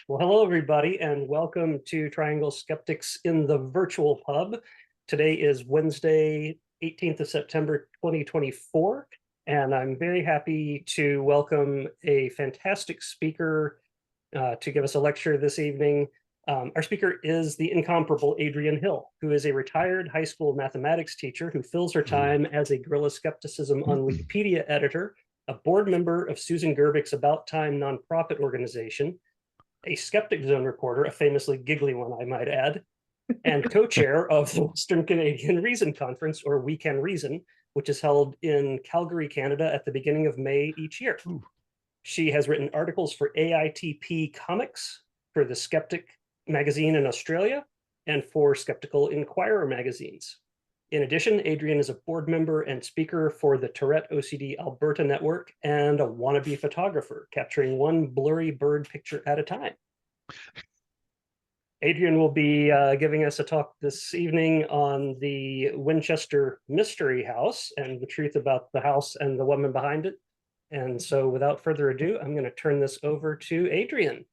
Well, hello, everybody, and welcome to Triangle Skeptics in the virtual hub. Today is Wednesday, 18th of September, 2024, and I'm very happy to welcome a fantastic speaker to give us a lecture this evening. Our speaker is the incomparable Adrienne Hill, who is a retired high school mathematics teacher who fills her time as a guerrilla skepticism on Wikipedia editor, a board member of Susan Gerbich's About Time nonprofit organization, a Skeptic Zone reporter, a famously giggly one, I might add, and co-chair of the Western Canadian Reason Conference, or We Can Reason, which is held in Calgary, Canada at the beginning of May each year. Ooh. She has written articles for AITP Comics, for the Skeptic magazine in Australia, and for Skeptical Inquirer magazines. In addition, Adrienne is a board member and speaker for the Tourette OCD Alberta Network and a wannabe photographer, capturing one blurry bird picture at a time. Adrienne will be giving us a talk this evening on the Winchester Mystery House and the truth about the house and the woman behind it. And so without further ado, I'm going to turn this over to Adrienne.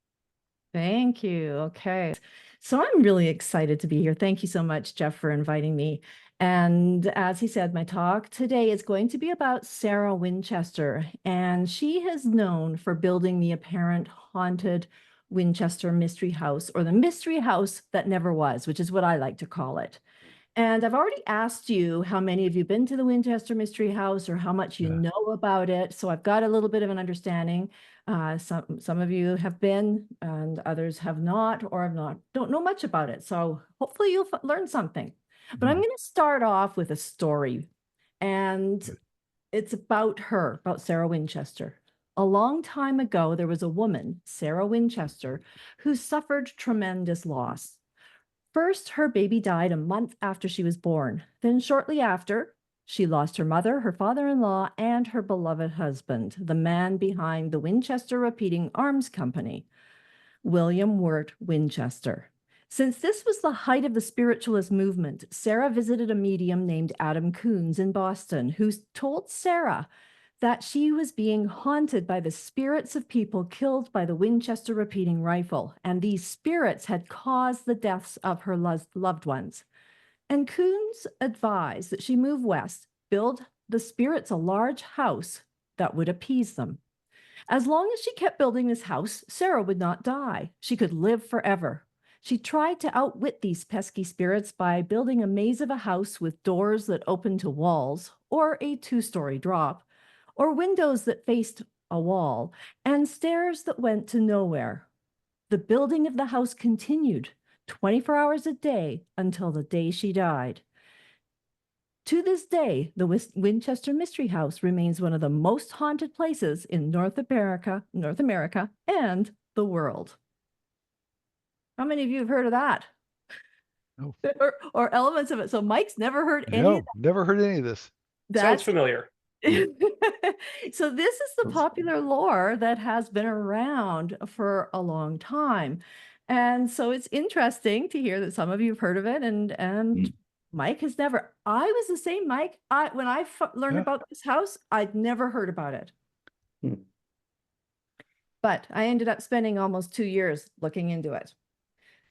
Thank you. Okay. So I'm really excited to be here. Thank you so much, Jeff, for inviting me. And as he said, my talk today is going to be about Sarah Winchester, and she is known for building the apparent haunted Winchester Mystery House, or the mystery house that never was, which is what I like to call it. And I've already asked you how many of you been to the Winchester Mystery House or how much you know about it. So I've got a little bit of an understanding. Some of you have been and others have not, or don't know much about it. So hopefully you'll learn something. But I'm going to start off with a story, and it's about her, about Sarah Winchester. A long time ago, there was a woman, Sarah Winchester, who suffered tremendous loss. First, her baby died a month after she was born. Then shortly after, she lost her mother, her father-in-law, and her beloved husband, the man behind the Winchester Repeating Arms Company, William Wirt Winchester. Since this was the height of the spiritualist movement, Sarah visited a medium named Adam Coons in Boston, who told Sarah that she was being haunted by the spirits of people killed by the Winchester repeating rifle, and these spirits had caused the deaths of her loved ones. And Coons advised that she move west, build the spirits a large house that would appease them. As long as she kept building this house, Sarah would not die. She could live forever. She tried to outwit these pesky spirits by building a maze of a house with doors that opened to walls, or a two-story drop, or windows that faced a wall, and stairs that went to nowhere. The building of the house continued 24 hours a day until the day she died. To this day, the Winchester Mystery House remains one of the most haunted places in North America, and the world. How many of you have heard of that? No. Or elements of it? So Mike's never heard any of that? Never heard any of this. Sounds familiar. So this is the popular lore that has been around for a long time. And so it's interesting to hear that some of you have heard of it, and Mike has never. I was the same, Mike. When I learned about this house, I'd never heard about it. But I ended up spending almost 2 years looking into it.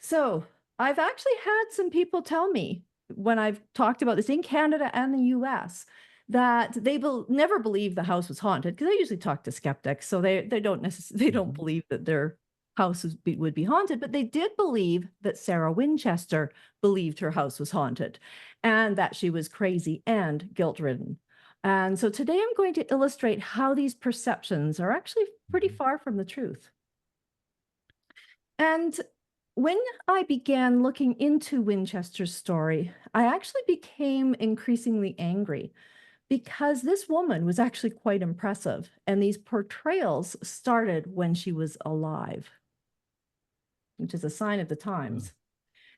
So I've actually had some people tell me when I've talked about this in Canada and the US that they never believe the house was haunted, because I usually talk to skeptics, so they don't believe that their house would be haunted, but they did believe that Sarah Winchester believed her house was haunted and that she was crazy and guilt-ridden. And so today I'm going to illustrate how these perceptions are actually pretty far from the truth. And when I began looking into Winchester's story, I actually became increasingly angry, because this woman was actually quite impressive, and these portrayals started when she was alive, which is a sign of the times.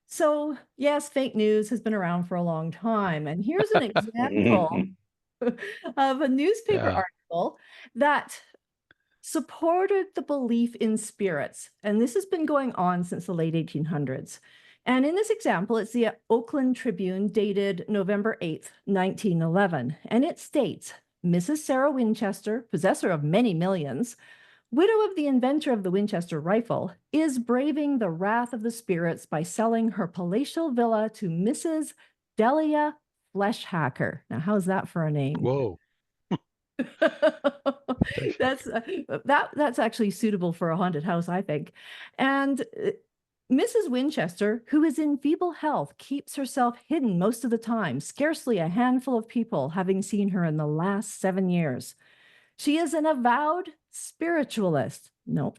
So yes, fake news has been around for a long time, and here's an example of a newspaper article that supported the belief in spirits, and this has been going on since the late 1800s. And in this example, it's the Oakland Tribune dated November 8th, 1911. And it states, Mrs. Sarah Winchester, possessor of many millions, widow of the inventor of the Winchester rifle, is braving the wrath of the spirits by selling her palatial villa to Mrs. Delia Fleshhacker. Now, how's that for a name? Whoa. That's that's actually suitable for a haunted house, I think. And Mrs. Winchester, who is in feeble health, keeps herself hidden most of the time, scarcely a handful of people having seen her in the last 7 years. She is an avowed spiritualist. No.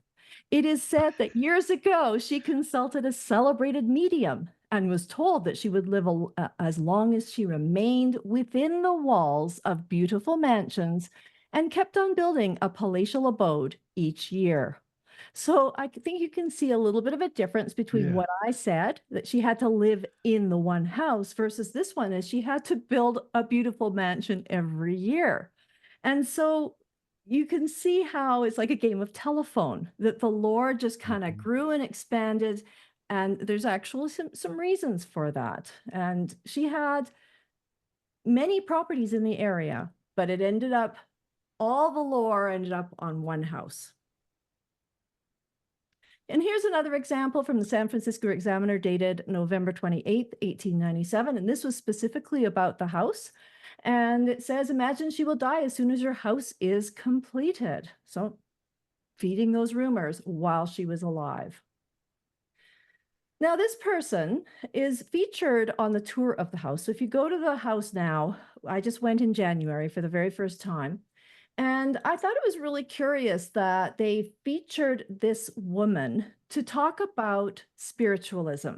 It is said that years ago, she consulted a celebrated medium and was told that she would live as long as she remained within the walls of beautiful mansions and kept on building a palatial abode each year. So I think you can see a little bit of a difference between what I said, that she had to live in the one house, versus this one is she had to build a beautiful mansion every year. And so you can see how it's like a game of telephone, that the lore just kind of grew and expanded. And there's actually some reasons for that. And she had many properties in the area, but it ended up, all the lore ended up on one house. And here's another example from the San Francisco Examiner dated November 28th, 1897. And this was specifically about the house. And it says, imagine she will die as soon as your house is completed. So feeding those rumors while she was alive. Now, this person is featured on the tour of the house. So if you go to the house now, I just went in January for the very first time. And I thought it was really curious that they featured this woman to talk about spiritualism,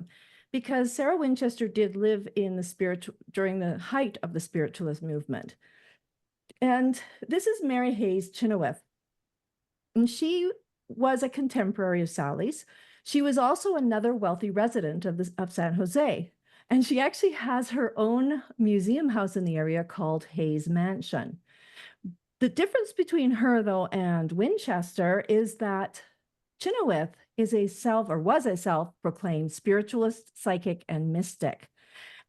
because Sarah Winchester did live in the during the height of the spiritualist movement. And this is Mary Hayes Chenoweth. And she was a contemporary of Sallie's. She was also another wealthy resident of San Jose. And she actually has her own museum house in the area called Hayes Mansion. The difference between her, though, and Winchester is that Chenoweth is was a self-proclaimed spiritualist, psychic, and mystic.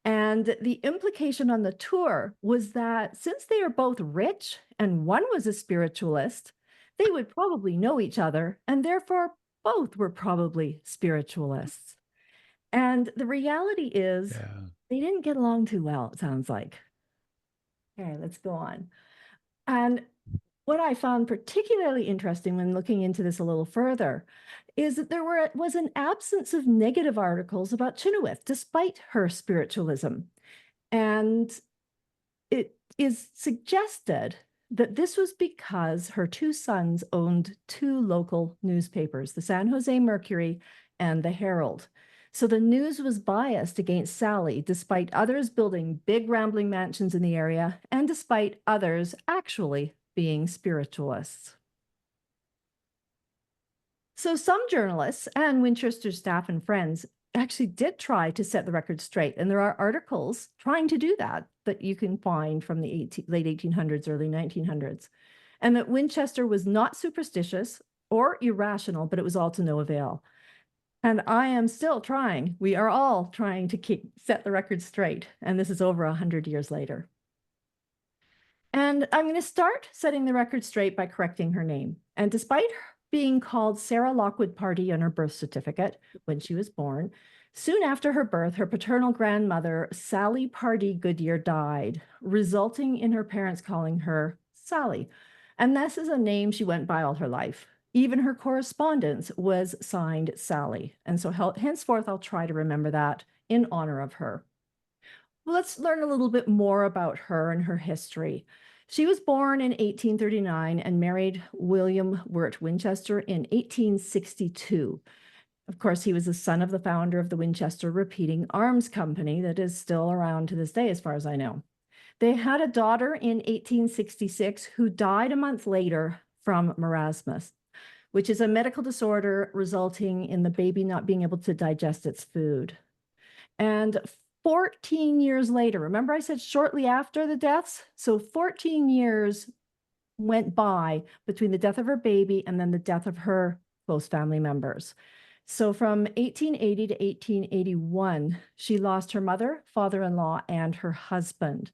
And the implication on the tour was that since they are both rich and one was a spiritualist, they would probably know each other, and therefore both were probably spiritualists. And the reality is they didn't get along too well, it sounds like. Okay, let's go on. And what I found particularly interesting when looking into this a little further is that there was an absence of negative articles about Chenoweth, despite her spiritualism. And it is suggested that this was because her two sons owned two local newspapers, the San Jose Mercury and the Herald. So the news was biased against Sallie, despite others building big rambling mansions in the area, and despite others actually being spiritualists. So some journalists and Winchester staff and friends actually did try to set the record straight. And there are articles trying to do that you can find from the late 1800s, early 1900s. And that Winchester was not superstitious or irrational, but it was all to no avail. And I am still trying. We are all trying to set the record straight. And this is over 100 years later. And I'm going to start setting the record straight by correcting her name. And despite being called Sarah Lockwood Pardee on her birth certificate when she was born, soon after her birth, her paternal grandmother, Sallie Pardee Goodyear, died, resulting in her parents calling her Sallie. And this is a name she went by all her life. Even her correspondence was signed Sallie. And so henceforth, I'll try to remember that in honor of her. Well, let's learn a little bit more about her and her history. She was born in 1839 and married William Wirt Winchester in 1862. Of course, he was the son of the founder of the Winchester Repeating Arms Company that is still around to this day, as far as I know. They had a daughter in 1866 who died a month later from marasmus, which is a medical disorder resulting in the baby not being able to digest its food. And 14 years later, remember I said shortly after the deaths? So 14 years went by between the death of her baby and then the death of her close family members. So from 1880 to 1881, she lost her mother, father-in-law, and her husband.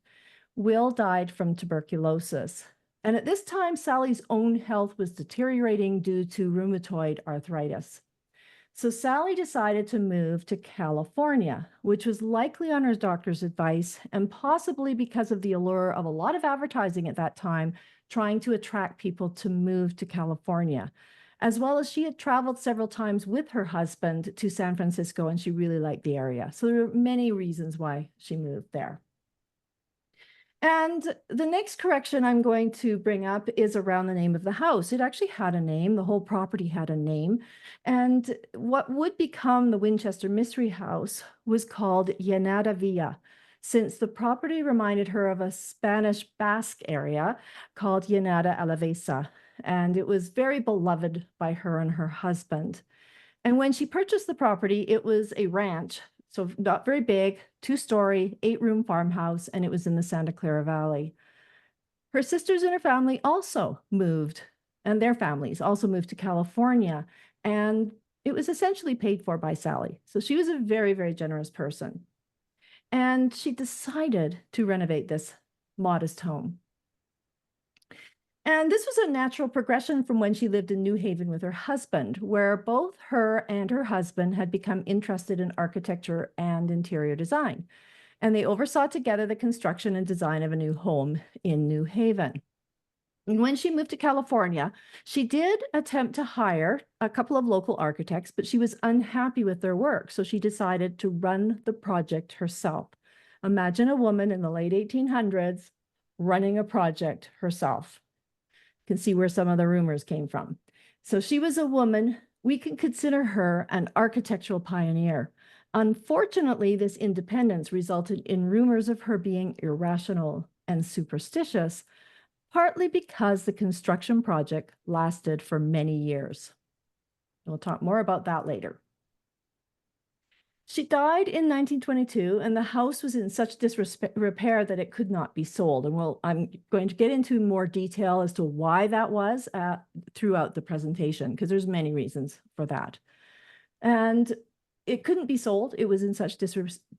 Will died from tuberculosis. And at this time, Sallie's own health was deteriorating due to rheumatoid arthritis. So Sallie decided to move to California, which was likely on her doctor's advice and possibly because of the allure of a lot of advertising at that time, trying to attract people to move to California, as well as she had traveled several times with her husband to San Francisco and she really liked the area. So there were many reasons why she moved there. And the next correction I'm going to bring up is around the name of the house. It actually had a name. The whole property had a name. And what would become the Winchester Mystery House was called Llanada Villa, since the property reminded her of a Spanish Basque area called Llanada Alavesa. And it was very beloved by her and her husband. And when she purchased the property, it was a ranch. So not very big, 2-story, 8-room farmhouse, and it was in the Santa Clara Valley. Her sisters and her family also moved, and their families also moved to California, and it was essentially paid for by Sallie. So she was a very, very generous person. And she decided to renovate this modest home. And this was a natural progression from when she lived in New Haven with her husband, where both her and her husband had become interested in architecture and interior design. And they oversaw together the construction and design of a new home in New Haven. And when she moved to California, she did attempt to hire a couple of local architects, but she was unhappy with their work. So she decided to run the project herself. Imagine a woman in the late 1800s running a project herself. Can see where some of the rumors came from. So she was a woman, we can consider her an architectural pioneer. Unfortunately, this independence resulted in rumors of her being irrational and superstitious, partly because the construction project lasted for many years. We'll talk more about that later. She died in 1922, and the house was in such disrepair that it could not be sold. And I'm going to get into more detail as to why that was throughout the presentation, because there's many reasons for that. And it couldn't be sold. It was in such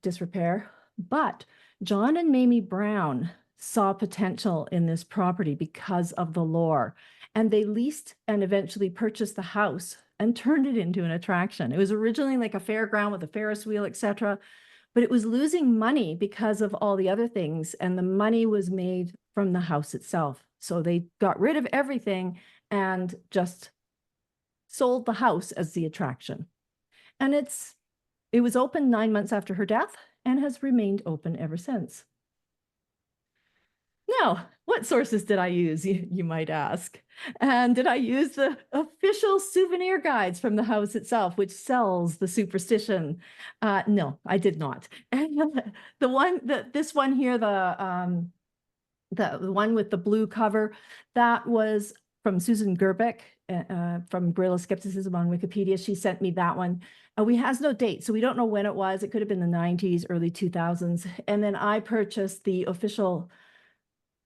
disrepair. But John and Mamie Brown saw potential in this property because of the lore, and they leased and eventually purchased the house and turned it into an attraction. It was originally like a fairground with a Ferris wheel, etc., but it was losing money because of all the other things, and the money was made from the house itself. So they got rid of everything and just sold the house as the attraction. And it was open 9 months after her death and has remained open ever since. Now, what sources did I use, you might ask? And did I use the official souvenir guides from the house itself, which sells the superstition? No, I did not. And this one here, the one with the blue cover, that was from Susan Gerbeck from Guerrilla Skepticism on Wikipedia. She sent me that one. We has no date, so we don't know when it was. It could have been the 90s, early 2000s. And then I purchased the official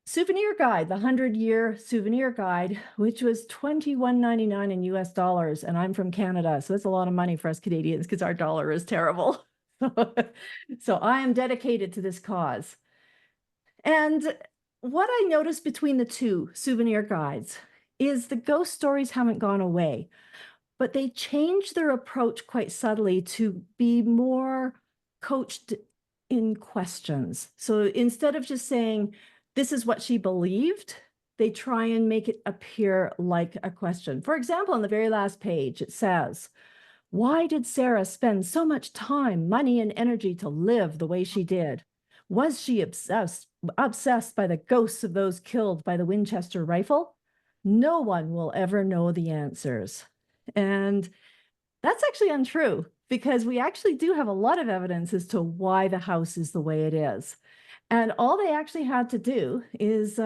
souvenir guide, the 100-year souvenir guide, which was $21.99 in US dollars. And I'm from Canada, so that's a lot of money for us Canadians because our dollar is terrible. So I am dedicated to this cause. And what I noticed between the two souvenir guides is the ghost stories haven't gone away, but they changed their approach quite subtly to be more coached in questions. So instead of just saying, this is what she believed, they try and make it appear like a question. For example, on the very last page, it says, why did Sarah spend so much time, money, and energy to live the way she did? Was she obsessed by the ghosts of those killed by the Winchester rifle? No one will ever know the answers. And that's actually untrue, because we actually do have a lot of evidence as to why the house is the way it is. And all they actually had to do is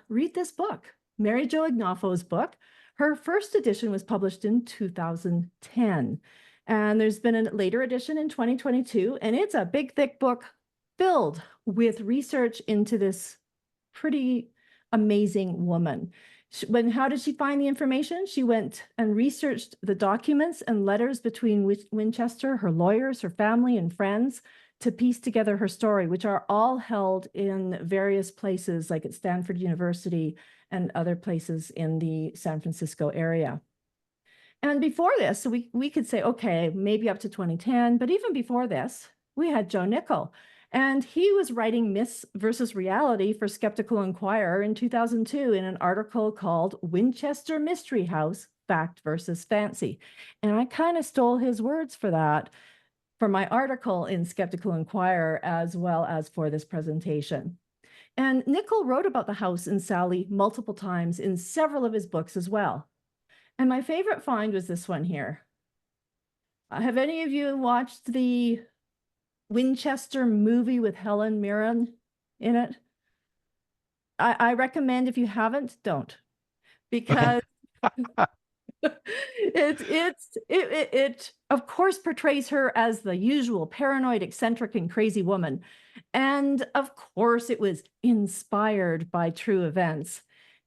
read this book, Mary Jo Ignofo's book. Her first edition was published in 2010. And there's been a later edition in 2022, and it's a big, thick book filled with research into this pretty amazing woman. How did she find the information? She went and researched the documents and letters between Winchester, her lawyers, her family, and friends to piece together her story, which are all held in various places, like at Stanford University and other places in the San Francisco area. And before this, so we could say, okay, maybe up to 2010, but even before this, we had Joe Nickell. And he was writing Myths versus Reality for Skeptical Inquirer in 2002 in an article called Winchester Mystery House, Fact versus Fancy. And I kind of stole his words for that for my article in Skeptical Inquirer, as well as for this presentation. And Nickell wrote about the house in Sallie multiple times in several of his books as well. And my favorite find was this one here. Have any of you watched the Winchester movie with Helen Mirren in it? I recommend, if you haven't, don't, because it of course portrays her as the usual paranoid, eccentric, and crazy woman. And of course it was inspired by true events.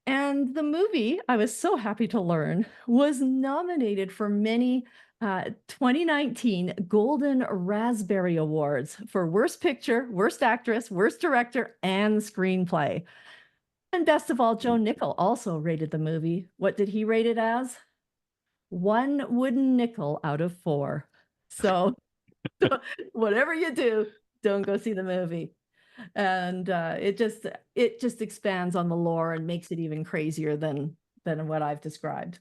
And the movie, I was so happy to learn, was nominated for many 2019 Golden Raspberry Awards for Worst Picture, Worst Actress, Worst Director, and Screenplay. And best of all, Joe Nickell also rated the movie. What did he rate it as? 1 wooden nickel out of 4. So whatever you do, don't go see the movie. And it just expands on the lore and makes it even crazier than what I've described.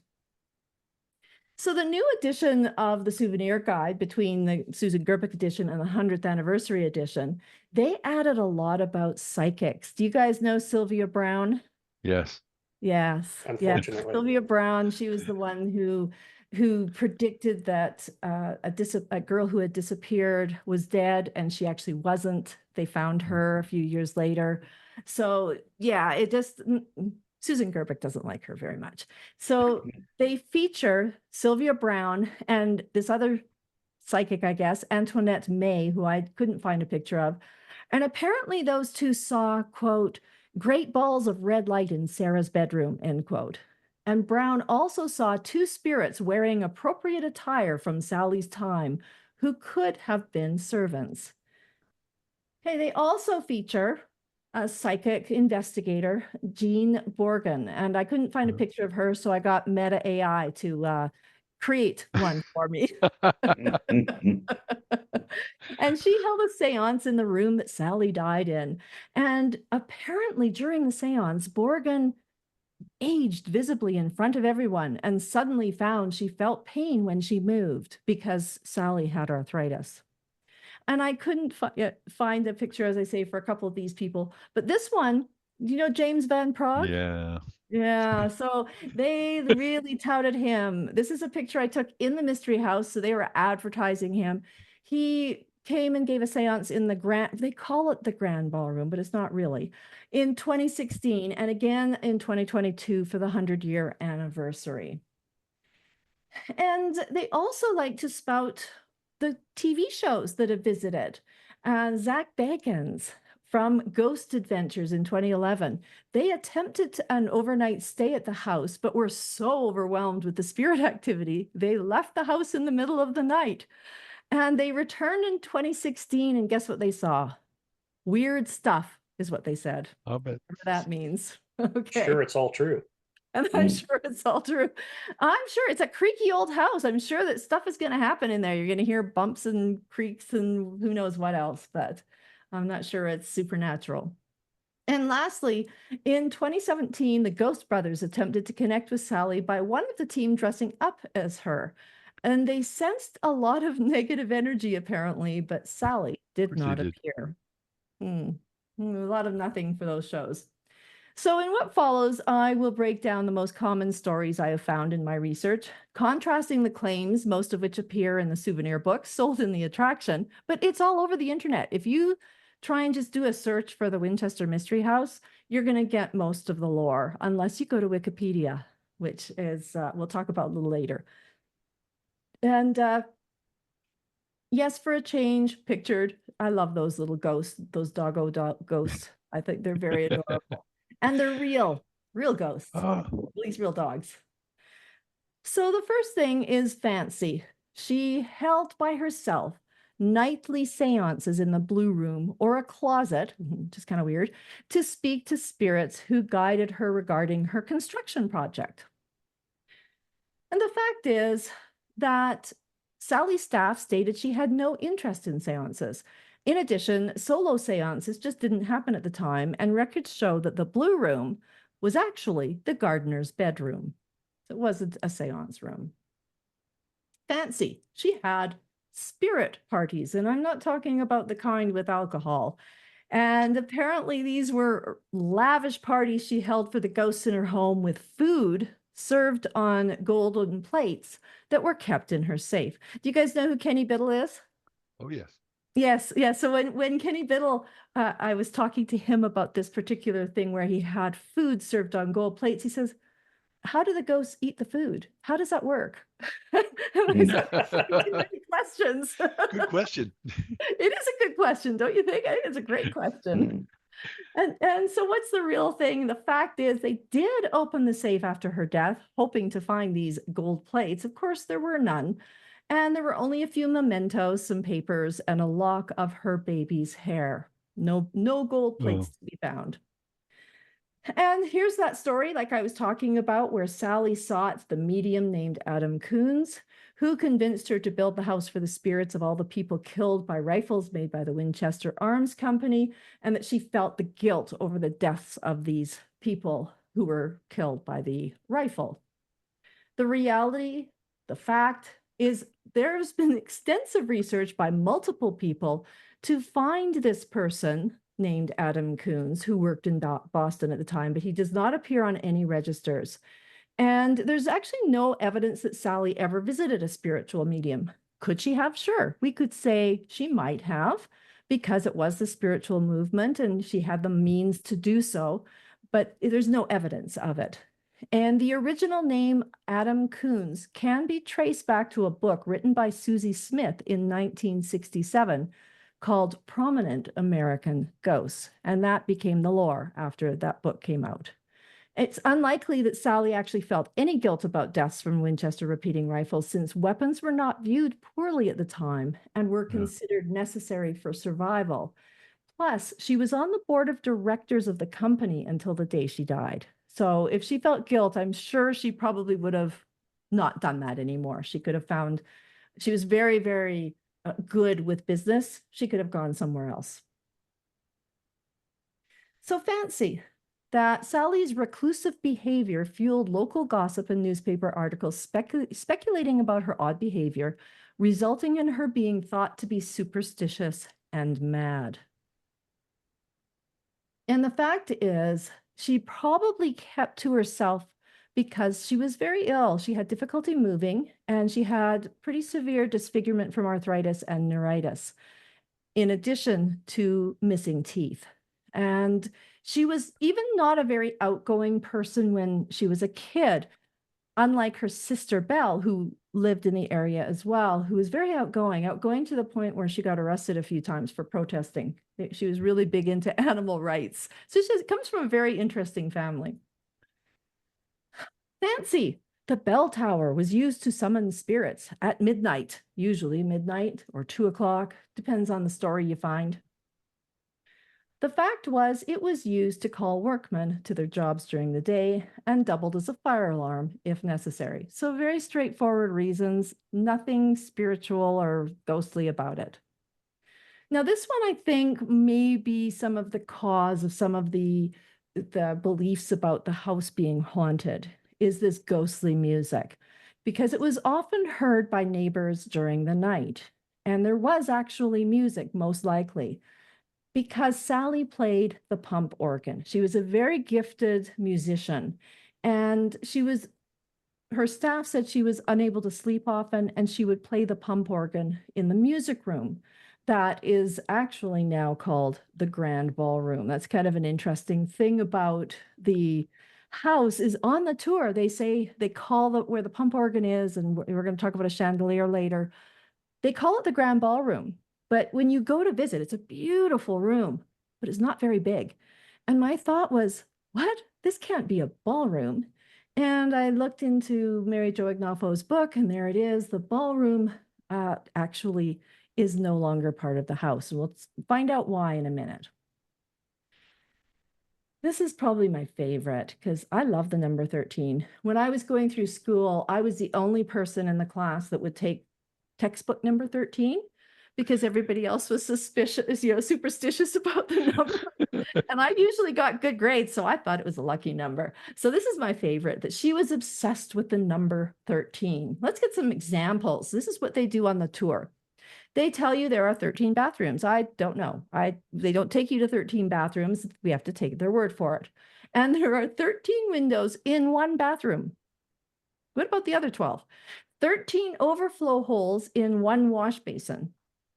So the new edition of the souvenir guide, between the Susan Gerbic edition and the 100th anniversary edition, they added a lot about psychics. Do you guys know Sylvia Browne? Yes. Yes. Unfortunately. Sylvia Browne, she was the one who predicted that a girl who had disappeared was dead, and she actually wasn't. They found her a few years later. So yeah, Susan Gerbic doesn't like her very much. So they feature Sylvia Browne and this other psychic, I guess, Antoinette May, who I couldn't find a picture of. And apparently those two saw, quote, great balls of red light in Sarah's bedroom, end quote. And Browne also saw 2 spirits wearing appropriate attire from Sallie's time, who could have been servants. Okay, they also feature a psychic investigator, Jean Borgen, and I couldn't find a picture of her, so I got Meta AI to create one for me. And she held a seance in the room that Sallie died in. And apparently during the seance, Borgen aged visibly in front of everyone and suddenly found she felt pain when she moved because Sallie had arthritis. And I couldn't find a picture, as I say, for a couple of these people. But this one, you know, James Van Praagh? Yeah. Yeah, so they really touted him. This is a picture I took in the Mystery House, so they were advertising him. He came and gave a seance in the they call it the Grand Ballroom, but it's not really, in 2016, and again in 2022 for the 100-year anniversary. And they also like to spout the TV shows that have visited. Zach Bagans from Ghost Adventures in 2011. They attempted an overnight stay at the house, but were so overwhelmed with the spirit activity, they left the house in the middle of the night. And they returned in 2016, and guess what they saw? Weird stuff is what they said. I'll bet. Whatever that means. Okay. Sure, it's all true. And I'm sure it's all true. I'm sure it's a creaky old house. I'm sure that stuff is going to happen in there. You're going to hear bumps and creaks and who knows what else, but I'm not sure it's supernatural. And lastly, in 2017, the Ghost Brothers attempted to connect with Sallie by one of the team dressing up as her. And they sensed a lot of negative energy, apparently, but Sallie did not appear. A lot of nothing for those shows. So in what follows, I will break down the most common stories I have found in my research, contrasting the claims, most of which appear in the souvenir books sold in the attraction, but it's all over the internet. If you try and just do a search for the Winchester Mystery House, you're going to get most of the lore, unless you go to Wikipedia, which is, we'll talk about a little later. And yes, for a change, pictured, I love those little ghosts, those doggo ghosts. I think they're very adorable. And they're real ghosts, at least real dogs. So the first thing is Fancy. She held by herself nightly seances in the blue room or a closet, which is kind of weird, to speak to spirits who guided her regarding her construction project. And the fact is that Sallie's staff stated she had no interest in seances. In addition, solo seances just didn't happen at the time, and records show that the blue room was actually the gardener's bedroom. It wasn't a seance room. Fancy, she had spirit parties, and I'm not talking about the kind with alcohol. And apparently these were lavish parties she held for the ghosts in her home, with food served on golden plates that were kept in her safe. Do you guys know who Kenny Biddle is? Oh, yes. Yes, yes. So when Kenny Biddle, I was talking to him about this particular thing where he had food served on gold plates. He says, "How do the ghosts eat the food? How does that work?" And I said, "Too many questions." Good question. It is a good question, don't you think? I think it's a great question. And so what's the real thing? The fact is they did open the safe after her death, hoping to find these gold plates. Of course, there were none. And there were only a few mementos, some papers, and a lock of her baby's hair. No gold plates to be found. And here's that story, like I was talking about, where Sallie sought the medium named Adam Coons, who convinced her to build the house for the spirits of all the people killed by rifles made by the Winchester Arms Company, and that she felt the guilt over the deaths of these people who were killed by the rifle. The reality, the fact, is there's been extensive research by multiple people to find this person named Adam Coons, who worked in Boston at the time, but he does not appear on any registers. And there's actually no evidence that Sallie ever visited a spiritual medium. Could she have? Sure. We could say she might have, because it was the spiritual movement and she had the means to do so, but there's no evidence of it. And the original name, Adam Coons, can be traced back to a book written by Susie Smith in 1967 called Prominent American Ghosts, and that became the lore after that book came out. It's unlikely that Sallie actually felt any guilt about deaths from Winchester repeating rifles, since weapons were not viewed poorly at the time and were considered necessary for survival. Plus, she was on the board of directors of the company until the day she died. So if she felt guilt, I'm sure she probably would have not done that anymore. She could have found, she was very, very good with business. She could have gone somewhere else. So fancy that Sallie's reclusive behavior fueled local gossip and newspaper articles speculating about her odd behavior, resulting in her being thought to be superstitious and mad. And the fact is, she probably kept to herself because she was very ill. She had difficulty moving, and she had pretty severe disfigurement from arthritis and neuritis, in addition to missing teeth. And she was even not a very outgoing person when she was a kid, unlike her sister Belle, who lived in the area as well, who was very outgoing to the point where she got arrested a few times for protesting. She was really big into animal rights. So she comes from a very interesting family. Fancy, the bell tower was used to summon spirits at midnight, usually midnight or 2 o'clock, depends on the story you find. The fact was, it was used to call workmen to their jobs during the day and doubled as a fire alarm if necessary. So very straightforward reasons, nothing spiritual or ghostly about it. Now, this one, I think, may be some of the cause of some of the beliefs about the house being haunted, is this ghostly music, because it was often heard by neighbors during the night. And there was actually music, most likely, because Sallie played the pump organ. She was a very gifted musician, and her staff said she was unable to sleep often, and she would play the pump organ in the music room that is actually now called the Grand Ballroom. That's kind of an interesting thing about the house. Is on the tour, they say they call where the pump organ is, and we're going to talk about a chandelier later. They call it the Grand Ballroom. But when you go to visit, it's a beautiful room, but it's not very big. And my thought was, what? This can't be a ballroom. And I looked into Mary Jo Ignofo's book, and there it is. The ballroom actually is no longer part of the house. And we'll find out why in a minute. This is probably my favorite because I love the number 13. When I was going through school, I was the only person in the class that would take textbook number 13 because everybody else was suspicious, superstitious about the number. And I usually got good grades, so I thought it was a lucky number. So this is my favorite, that she was obsessed with the number 13. Let's get some examples. This is what they do on the tour. They tell you there are 13 bathrooms. I don't know. They don't take you to 13 bathrooms. We have to take their word for it. And there are 13 windows in one bathroom. What about the other 12? 13 overflow holes in one wash basin.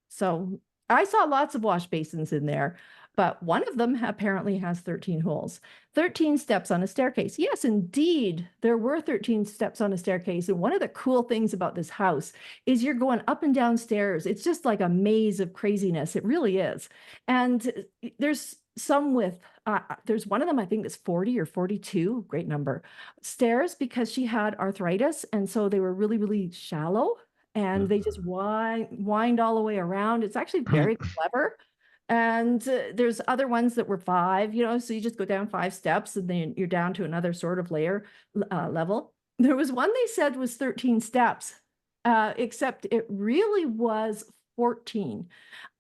So I saw lots of wash basins in there, but one of them apparently has 13 holes. 13 steps on a staircase. Yes, indeed, there were 13 steps on a staircase. And one of the cool things about this house is you're going up and down stairs. It's just like a maze of craziness. It really is. And there's some with, there's one of them, I think that's 40 or 42, great number, stairs because she had arthritis. And so they were really, really shallow. And they just wind all the way around. It's actually very clever. And there's other ones that were 5, so you just go down 5 steps and then you're down to another sort of level. There was one they said was 13 steps, except it really was 14.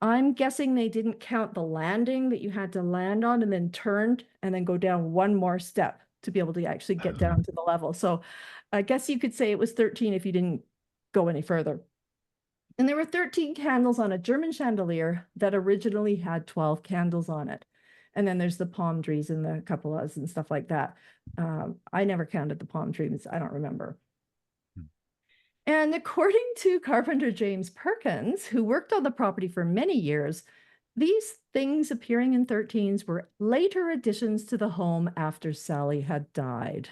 I'm guessing they didn't count the landing that you had to land on and then turned and then go down one more step to be able to actually get down to the level. So I guess you could say it was 13 if you didn't go any further. And there were 13 candles on a German chandelier that originally had 12 candles on it. And then there's the palm trees and the cupolas and stuff like that. I never counted the palm trees. I don't remember. And according to carpenter James Perkins, who worked on the property for many years, these things appearing in 13s were later additions to the home after Sallie had died.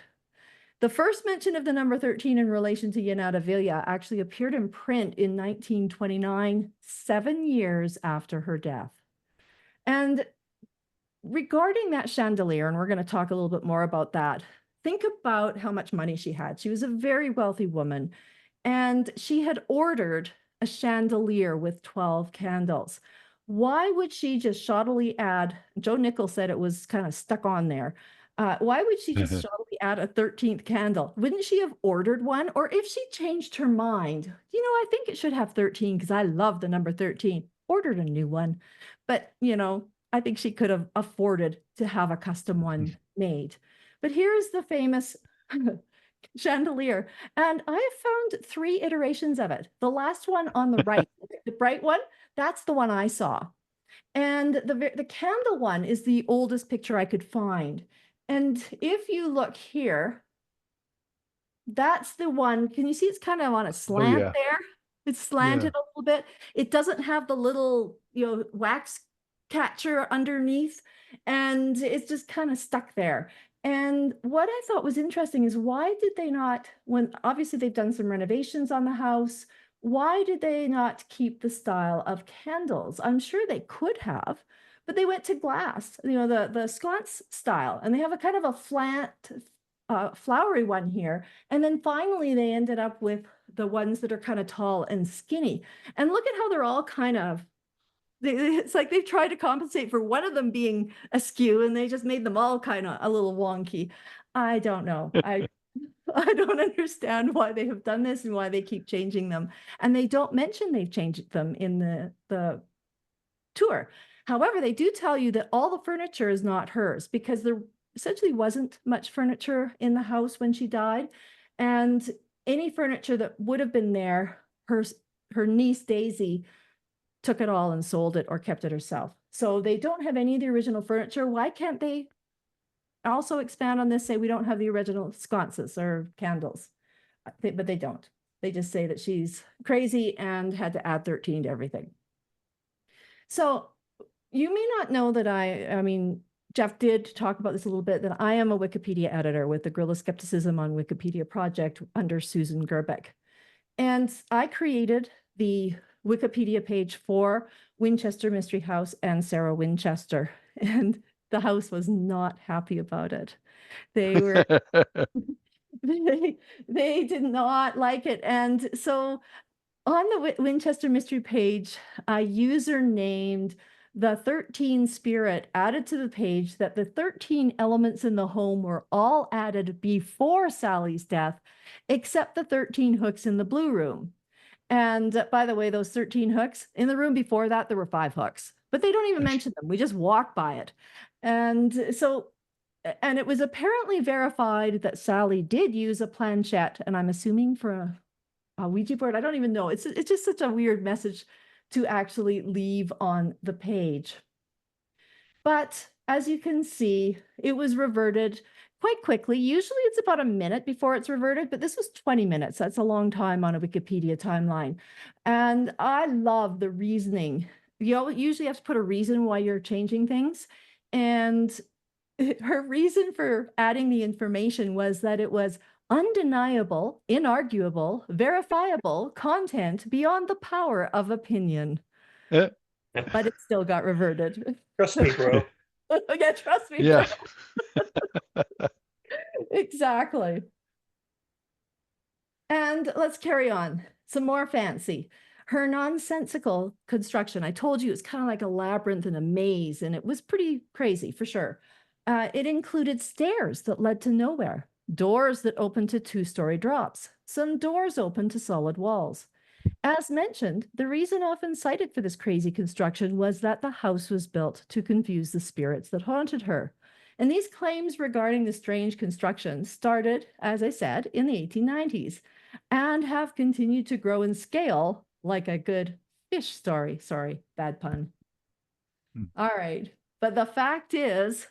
The first mention of the number 13 in relation to Yanata Villa actually appeared in print in 1929, 7 years after her death. And regarding that chandelier, and we're going to talk a little bit more about that, think about how much money she had. She was a very wealthy woman, and she had ordered a chandelier with 12 candles. Why would she just shoddily add, Joe Nichols said it was kind of stuck on there. Why would she just shoddily add a 13th candle? Wouldn't she have ordered one? Or if she changed her mind, I think it should have 13 because I love the number 13, ordered a new one. But, I think she could have afforded to have a custom one made. But here's the famous chandelier. And I have found 3 iterations of it. The last one on the right, the bright one, that's the one I saw. And the candle one is the oldest picture I could find. And if you look here, that's the one. Can you see it's kind of on a slant there? It's slanted a little bit. It doesn't have the little, wax catcher underneath, and it's just kind of stuck there. And what I thought was interesting is why did they not, when obviously they've done some renovations on the house, why did they not keep the style of candles? I'm sure they could have, but they went to glass, the sconce style, and they have a kind of a flat, flowery one here. And then finally, they ended up with the ones that are kind of tall and skinny. And look at how they're all kind of, it's like they've tried to compensate for one of them being askew, and they just made them all kind of a little wonky. I don't know. I don't understand why they have done this and why they keep changing them. And they don't mention they've changed them in the tour. However, they do tell you that all the furniture is not hers because there essentially wasn't much furniture in the house when she died. And any furniture that would have been there, her niece Daisy took it all and sold it or kept it herself. So they don't have any of the original furniture. Why can't they also expand on this, say we don't have the original sconces or candles? But they don't. They just say that she's crazy and had to add 13 to everything. So you may not know that I mean, Jeff did talk about this a little bit, that I am a Wikipedia editor with the Guerrilla Skepticism on Wikipedia project under Susan Gerbeck. And I created the Wikipedia page for Winchester Mystery House and Sarah Winchester, and the house was not happy about it. They were, they did not like it. And so On the Winchester Mystery page, a user named the 13 Spirit added to the page that the 13 elements in the home were all added before Sallie's death, except the 13 hooks in the blue room. And by the way, those 13 hooks, in the room before that, there were 5 hooks, but they don't even mention them. We just walk by it. And so, and it was apparently verified that Sallie did use a planchette, and I'm assuming for a Ouija board. I don't even know. It's just such a weird message to actually leave on the page. But as you can see, it was reverted quite quickly. Usually it's about a minute before it's reverted, but this was 20 minutes. That's a long time on a Wikipedia timeline. And I love the reasoning. You usually have to put a reason why you're changing things. And her reason for adding the information was that it was undeniable, inarguable, verifiable content beyond the power of opinion. Eh, But it still got reverted. Trust me, bro. Yeah, trust me. yeah. Exactly. And let's carry on. Some more fancy. Her nonsensical construction. I told you it's kind of like a labyrinth and a maze, and it was pretty crazy for sure. It included stairs that led to nowhere, doors that opened to 2-story drops, some doors open to solid walls. As mentioned, the reason often cited for this crazy construction was that the house was built to confuse the spirits that haunted her. And these claims regarding the strange construction started, as I said, in the 1890s and have continued to grow in scale like a good fish story. Sorry, bad pun. All right. But the fact is,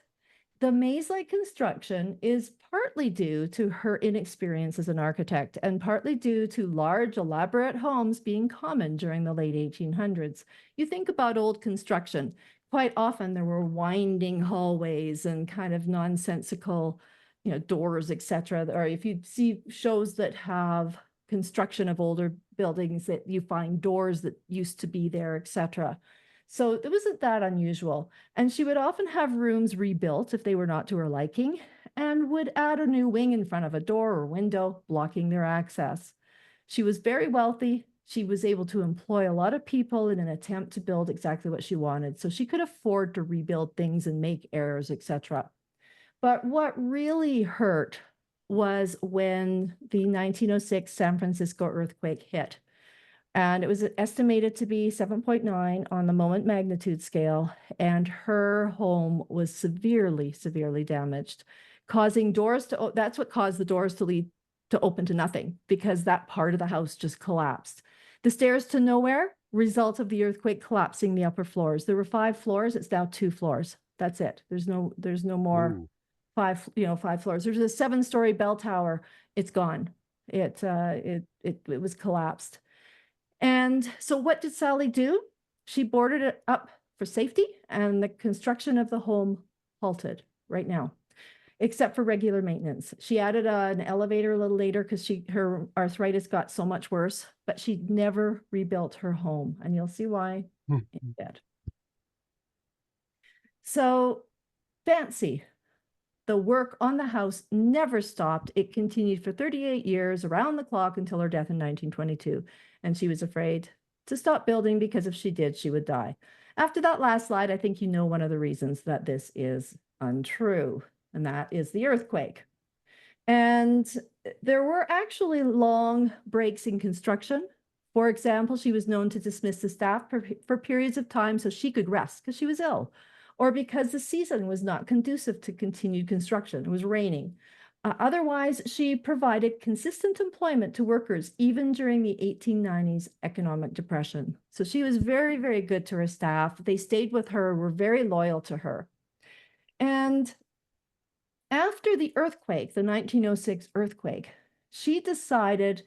the maze-like construction is partly due to her inexperience as an architect and partly due to large, elaborate homes being common during the late 1800s. You think about old construction, quite often there were winding hallways and kind of nonsensical, doors, etc. Or if you see shows that have construction of older buildings, that you find doors that used to be there, etc. So it wasn't that unusual. And she would often have rooms rebuilt if they were not to her liking, and would add a new wing in front of a door or window, blocking their access. She was very wealthy. She was able to employ a lot of people in an attempt to build exactly what she wanted. So she could afford to rebuild things and make errors, etc. But what really hurt was when the 1906 San Francisco earthquake hit. And it was estimated to be 7.9 on the moment magnitude scale, and her home was severely, severely damaged, causing doors to, that's what caused the doors to lead to open to nothing, because that part of the house just collapsed. The stairs to nowhere, result of the earthquake collapsing the upper floors. There were 5 floors, it's now 2 floors. That's it. There's no more. Ooh. 5 floors. There's a 7-story bell tower. It's gone. It was collapsed. And so what did Sallie do? She boarded it up for safety, and the construction of the home halted right now, except for regular maintenance. She added an elevator a little later because her arthritis got so much worse, but she never rebuilt her home, and you'll see why instead. So fancy. The work on the house never stopped. It continued for 38 years around the clock until her death in 1922. And she was afraid to stop building because if she did, she would die. After that last slide, I think you know one of the reasons that this is untrue, and that is the earthquake. And there were actually long breaks in construction. For example, she was known to dismiss the staff for periods of time so she could rest because she was ill, or because the season was not conducive to continued construction. It was raining. Otherwise, she provided consistent employment to workers even during the 1890s economic depression. So she was very, very good to her staff. They stayed with her, were very loyal to her. And after the earthquake, the 1906 earthquake, she decided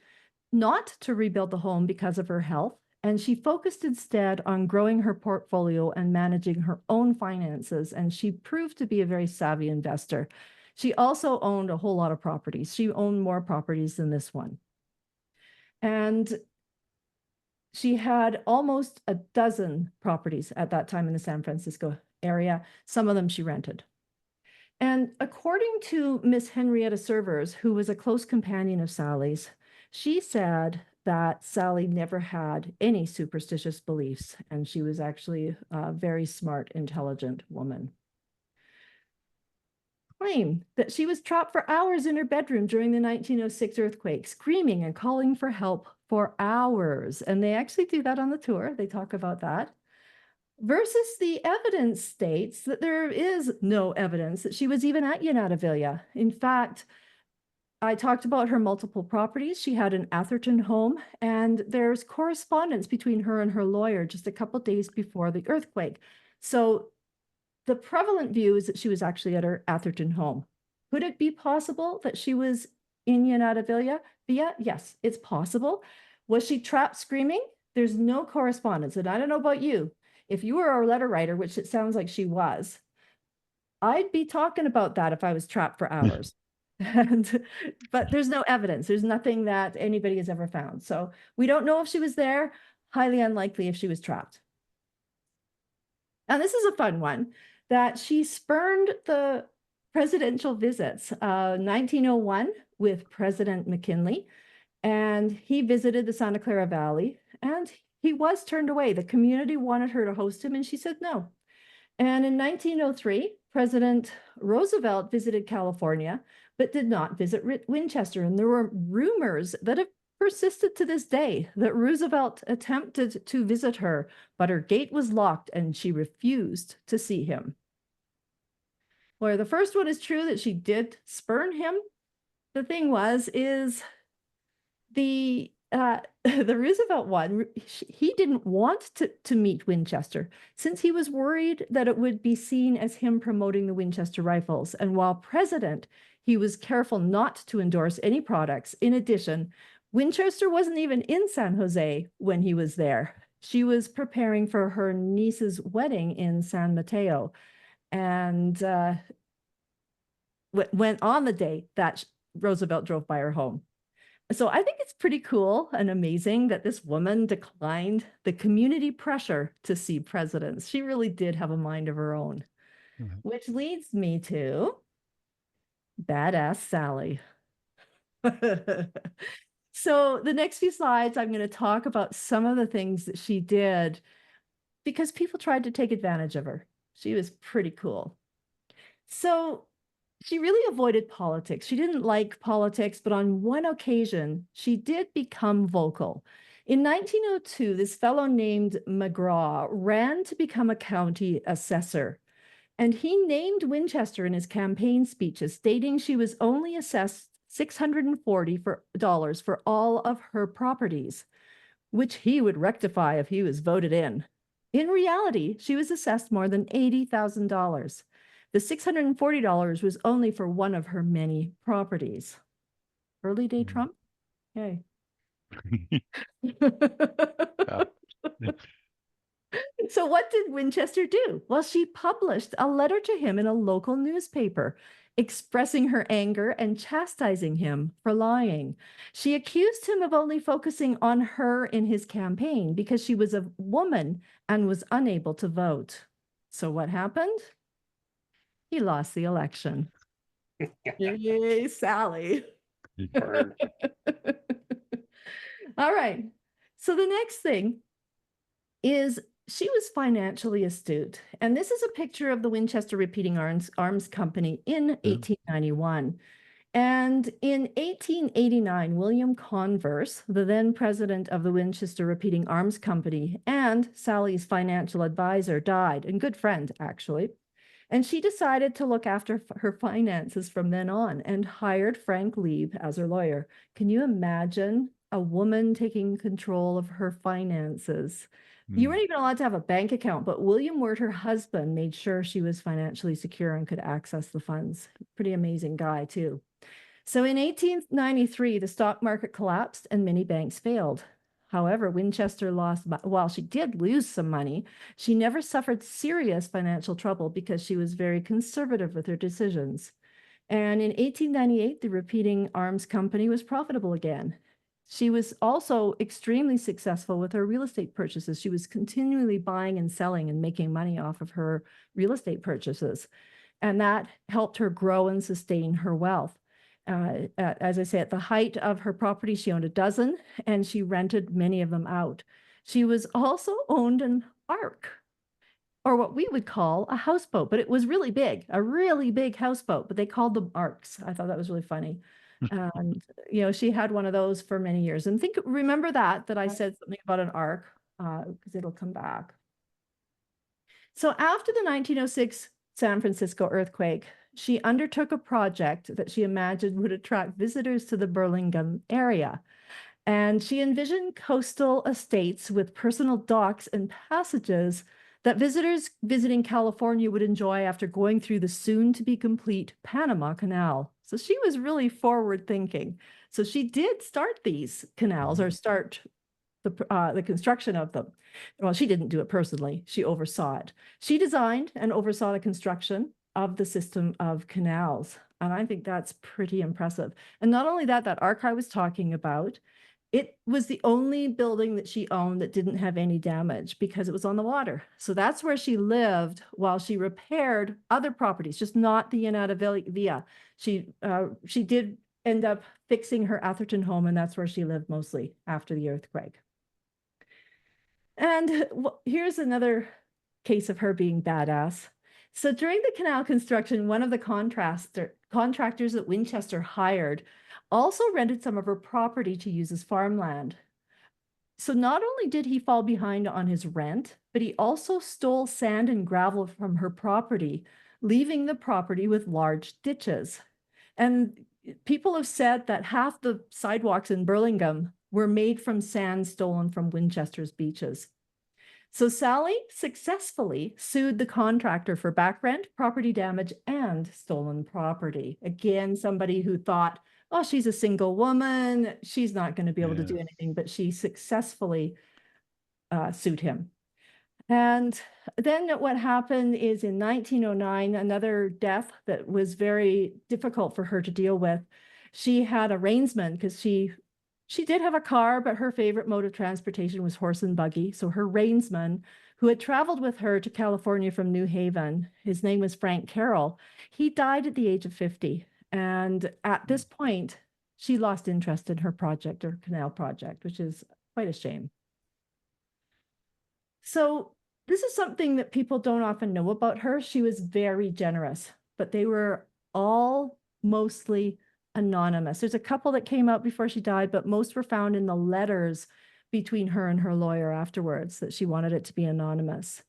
not to rebuild the home because of her health. And she focused instead on growing her portfolio and managing her own finances. And she proved to be a very savvy investor. She also owned a whole lot of properties. She owned more properties than this one. And she had almost a dozen properties at that time in the San Francisco area. Some of them she rented. And according to Miss Henrietta Servers, who was a close companion of Sallie's, she said that Sallie never had any superstitious beliefs, and she was actually a very smart, intelligent woman. Claim that she was trapped for hours in her bedroom during the 1906 earthquake, screaming and calling for help for hours. And they actually do that on the tour. They talk about that. Versus the evidence states that there is no evidence that she was even at Yanatavilia. In fact, I talked about her multiple properties. She had an Atherton home, and there's correspondence between her and her lawyer just a couple days before the earthquake. So the prevalent view is that she was actually at her Atherton home. Could it be possible that she was in Yanatavilia? Yes, it's possible. Was she trapped screaming? There's no correspondence. And I don't know about you. If you were a letter writer, which it sounds like she was, I'd be talking about that if I was trapped for hours. But there's no evidence. There's nothing that anybody has ever found. So we don't know if she was there. Highly unlikely if she was trapped. And this is a fun one, that she spurned the presidential visits. 1901 with President McKinley, and he visited the Santa Clara Valley, and he was turned away. The community wanted her to host him, and she said no. And in 1903, President Roosevelt visited California, but did not visit Winchester. And there were rumors that have persisted to this day that Roosevelt attempted to visit her, but her gate was locked and she refused to see him. Where the first one is true, that she did spurn him, the thing is the Roosevelt one, he didn't want to meet Winchester, since he was worried that it would be seen as him promoting the Winchester rifles. And while president, he was careful not to endorse any products. In addition, Winchester wasn't even in San Jose when he was there. She was preparing for her niece's wedding in San Mateo, and went on the day that Roosevelt drove by her home. So I think it's pretty cool and amazing that this woman declined the community pressure to see presidents. She really did have a mind of her own, which leads me to Badass Sallie. So the next few slides, I'm going to talk about some of the things that she did because people tried to take advantage of her. She was pretty cool. So she really avoided politics. She didn't like politics, but on one occasion, she did become vocal. In 1902, this fellow named McGraw ran to become a county assessor, and he named Winchester in his campaign speeches, stating she was only assessed $640 for all of her properties, which he would rectify if he was voted in. In reality, she was assessed more than $80,000. The $640 was only for one of her many properties. Early day Trump? Okay. So what did Winchester do? Well, she published a letter to him in a local newspaper, expressing her anger and chastising him for lying. She accused him of only focusing on her in his campaign because she was a woman and was unable to vote. So what happened? He lost the election. Yay, Sallie. All right. So the next thing is she was financially astute. And this is a picture of the Winchester Repeating Arms Company in 1891. And in 1889, William Converse, the then president of the Winchester Repeating Arms Company and Sallie's financial advisor, died, and good friend, actually. And she decided to look after her finances from then on and hired Frank Lieb as her lawyer. Can you imagine a woman taking control of her finances? You weren't even allowed to have a bank account, but William Wirt, her husband, made sure she was financially secure and could access the funds. Pretty amazing guy, too. So in 1893, the stock market collapsed and many banks failed. However, Winchester lost, while she did lose some money, she never suffered serious financial trouble because she was very conservative with her decisions. And in 1898, the Repeating Arms Company was profitable again. She was also extremely successful with her real estate purchases. She was continually buying and selling and making money off of her real estate purchases. And that helped her grow and sustain her wealth. As I say, at the height of her property, she owned a dozen, and she rented many of them out. She was also owned an ark, or what we would call a houseboat, but it was really big, a really big houseboat, but they called them arks. I thought that was really funny. And, she had one of those for many years. And remember that I said something about an ark, because it'll come back. So after the 1906 San Francisco earthquake, she undertook a project that she imagined would attract visitors to the Burlingame area. And she envisioned coastal estates with personal docks and passages that visitors visiting California would enjoy after going through the soon-to-be-complete Panama Canal. So she was really forward-thinking. So she did start these canals, or start the construction of them. Well, she didn't do it personally. She oversaw it. She designed and oversaw the construction of the system of canals. And I think that's pretty impressive. And not only that, that ark I was talking about, it was the only building that she owned that didn't have any damage because it was on the water. So that's where she lived while she repaired other properties, just not the Yanada Villa. She did end up fixing her Atherton home, and that's where she lived mostly after the earthquake. And here's another case of her being badass. So during the canal construction, one of the contractors that Winchester hired also rented some of her property to use as farmland. So not only did he fall behind on his rent, but he also stole sand and gravel from her property, leaving the property with large ditches. And people have said that half the sidewalks in Burlingame were made from sand stolen from Winchester's beaches. So Sallie successfully sued the contractor for back rent, property damage, and stolen property. Again, somebody who thought, oh, she's a single woman, she's not going to be able to do anything, but she successfully sued him. And then what happened is in 1909, another death that was very difficult for her to deal with. She had a reinsman because she did have a car, but her favorite mode of transportation was horse and buggy. So her reinsman, who had traveled with her to California from New Haven, his name was Frank Carroll, he died at the age of 50. And at this point, she lost interest in her project, or canal project, which is quite a shame. So this is something that people don't often know about her. She was very generous, but they were all mostly anonymous. There's a couple that came out before she died, but most were found in the letters between her and her lawyer afterwards, that she wanted it to be anonymous.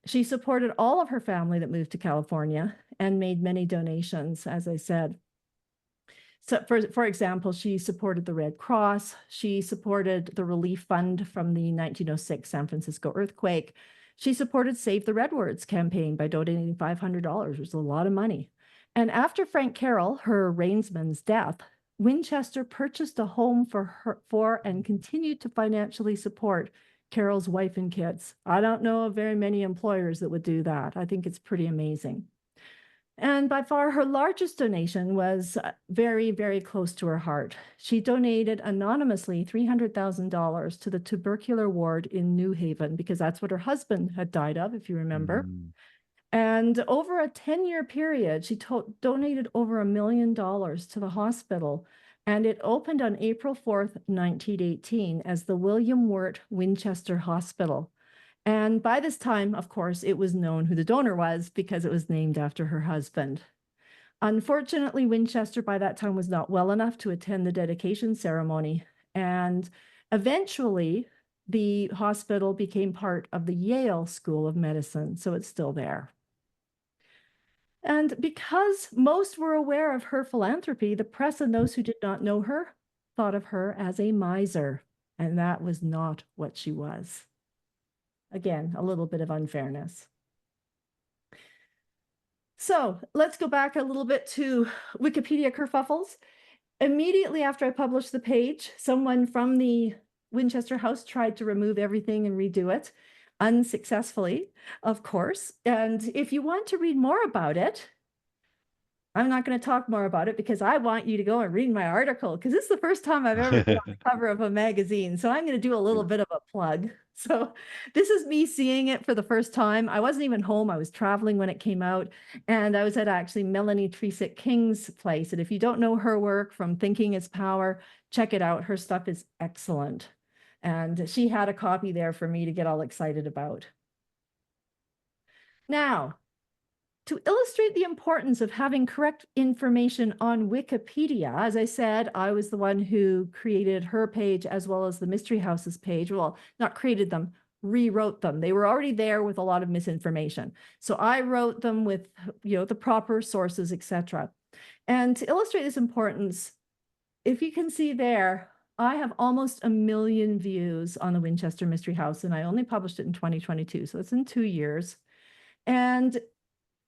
She supported all of her family that moved to California and made many donations, as I said. So for example, she supported the Red Cross. She supported the relief fund from the 1906 San Francisco earthquake. She supported Save the Redwoods campaign by donating $500, which is a lot of money. And after Frank Carroll, her reinsman's death, Winchester purchased a home for and continued to financially support Carroll's wife and kids. I don't know of very many employers that would do that. I think it's pretty amazing. And by far, her largest donation was very, very close to her heart. She donated anonymously $300,000 to the tubercular ward in New Haven, because that's what her husband had died of, if you remember. And over a 10-year period, she donated over $1 million to the hospital. And it opened on April 4th, 1918 as the William Wirt Winchester Hospital. And by this time, of course, it was known who the donor was because it was named after her husband. Unfortunately, Winchester by that time was not well enough to attend the dedication ceremony. And eventually, the hospital became part of the Yale School of Medicine, so it's still there. And because most were aware of her philanthropy, the press and those who did not know her thought of her as a miser, and that was not what she was. Again, a little bit of unfairness. So let's go back a little bit to Wikipedia kerfuffles. Immediately after I published the page, someone from the Winchester House tried to remove everything and redo it, unsuccessfully, of course. And if you want to read more about it, I'm not going to talk more about it because I want you to go and read my article, because this is the first time I've ever been on the cover of a magazine. So I'm going to do a little bit of a plug. So this is me seeing it for the first time. I wasn't even home. I was traveling when it came out, and I was at actually Melanie Tresick King's place. And if you don't know her work from Thinking is Power, check it out. Her stuff is excellent. And she had a copy there for me to get all excited about. Now, to illustrate the importance of having correct information on Wikipedia, as I said, I was the one who created her page as well as the Mystery House's page. Well, not created them, rewrote them. They were already there with a lot of misinformation. So I wrote them with, the proper sources, etc. And to illustrate this importance, if you can see there, I have almost 1 million views on the Winchester Mystery House, and I only published it in 2022. So it's in 2 years. And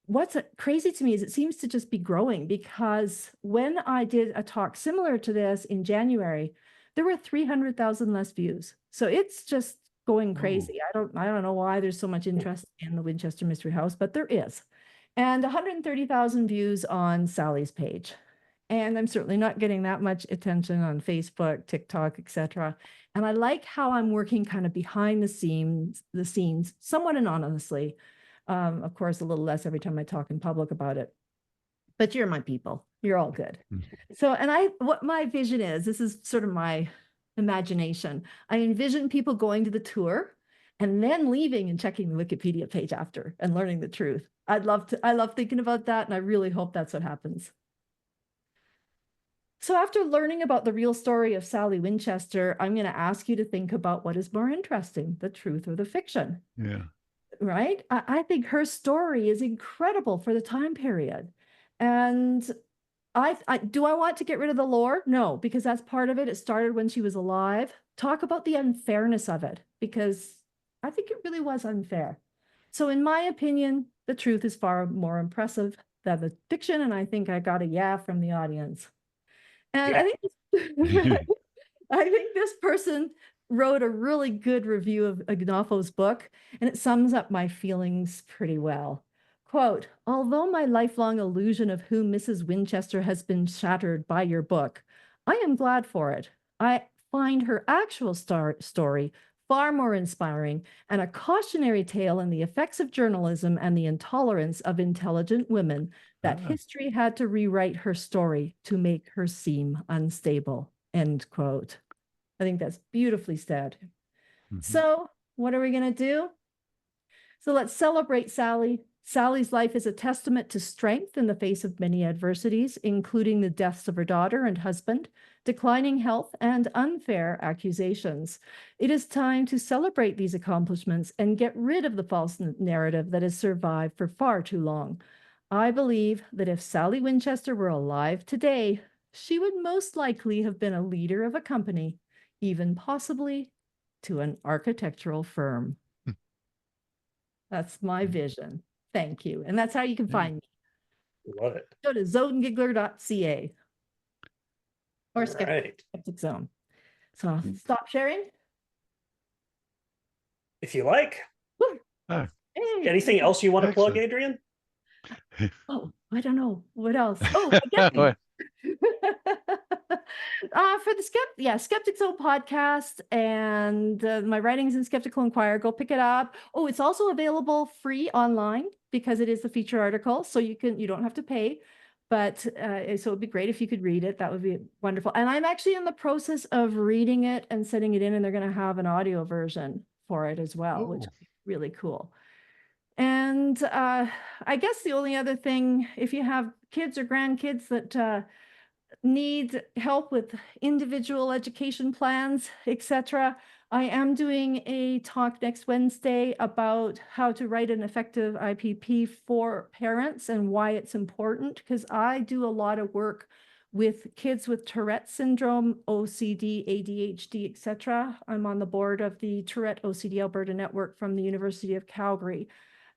what's crazy to me is it seems to just be growing, because when I did a talk similar to this in January, there were 300,000 less views. So it's just going crazy. I don't know why there's so much interest in the Winchester Mystery House, but there is. And 130,000 views on Sallie's page. And I'm certainly not getting that much attention on Facebook, TikTok, etc. And I like how I'm working kind of behind the scenes, somewhat anonymously. Of course, a little less every time I talk in public about it. But you're my people. You're all good. So, and what my vision is, this is sort of my imagination. I envision people going to the tour and then leaving and checking the Wikipedia page after and learning the truth. I love thinking about that, and I really hope that's what happens. So after learning about the real story of Sallie Winchester, I'm going to ask you to think about what is more interesting, the truth or the fiction. Yeah. Right? I think her story is incredible for the time period. And do I want to get rid of the lore? No, because that's part of it. It started when she was alive. Talk about the unfairness of it, because I think it really was unfair. So in my opinion, the truth is far more impressive than the fiction. And I think I got a yeah from the audience. And Yeah. I think this person wrote a really good review of Agnofo's book, and it sums up my feelings pretty well. Quote, although my lifelong illusion of who Mrs. Winchester has been shattered by your book, I am glad for it. I find her actual story far more inspiring and a cautionary tale in the effects of journalism and the intolerance of intelligent women that history had to rewrite her story to make her seem unstable, end quote. I think that's beautifully said. So what are we going to do? So let's celebrate Sallie. Sallie's life is a testament to strength in the face of many adversities, including the deaths of her daughter and husband, declining health, and unfair accusations. It is time to celebrate these accomplishments and get rid of the false narrative that has survived for far too long. I believe that if Sallie Winchester were alive today, she would most likely have been a leader of a company, even possibly to an architectural firm. That's my vision. Thank you. And that's how you can find me. Love it. Go to zodengigler.ca or Skeptic Zone. So I'll stop sharing. If you like. Hey. Anything else you want to plug, Adrienne? Oh, I don't know. What else? Oh, again. For the Skeptic Zone podcast and my writings in Skeptical Inquirer, go pick it up. Oh, it's also available free online because it is the feature article, so you don't have to pay. But so it'd be great if you could read it. That would be wonderful. And I'm actually in the process of reading it and setting it in, and they're going to have an audio version for it as well, which is really cool. And I guess the only other thing, if you have kids or grandkids that need help with individual education plans, etc., I am doing a talk next Wednesday about how to write an effective IPP for parents and why it's important, because I do a lot of work with kids with Tourette syndrome, OCD, ADHD, etc. I'm on the board of the Tourette OCD Alberta Network from the University of Calgary.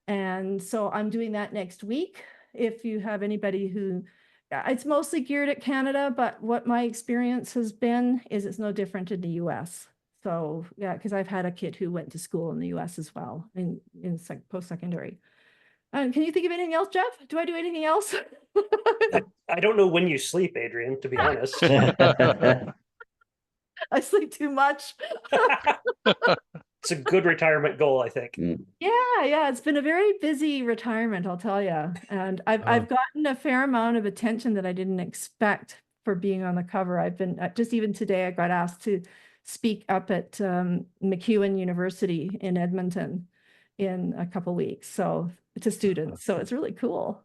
And so I'm doing that next week. If you have anybody who, it's mostly geared at Canada, but what my experience has been is it's no different in the US. So yeah, because I've had a kid who went to school in the US as well, in post-secondary. Can you think of anything else, Jeff? Do I do anything else? I don't know when you sleep, Adrienne, to be honest. I sleep too much. It's a good retirement goal, I think. Yeah, it's been a very busy retirement, I'll tell you. And I've gotten a fair amount of attention that I didn't expect for being on the cover. I've been just even today I got asked to speak up at MacEwan University in Edmonton in a couple weeks. So to students. So it's really cool.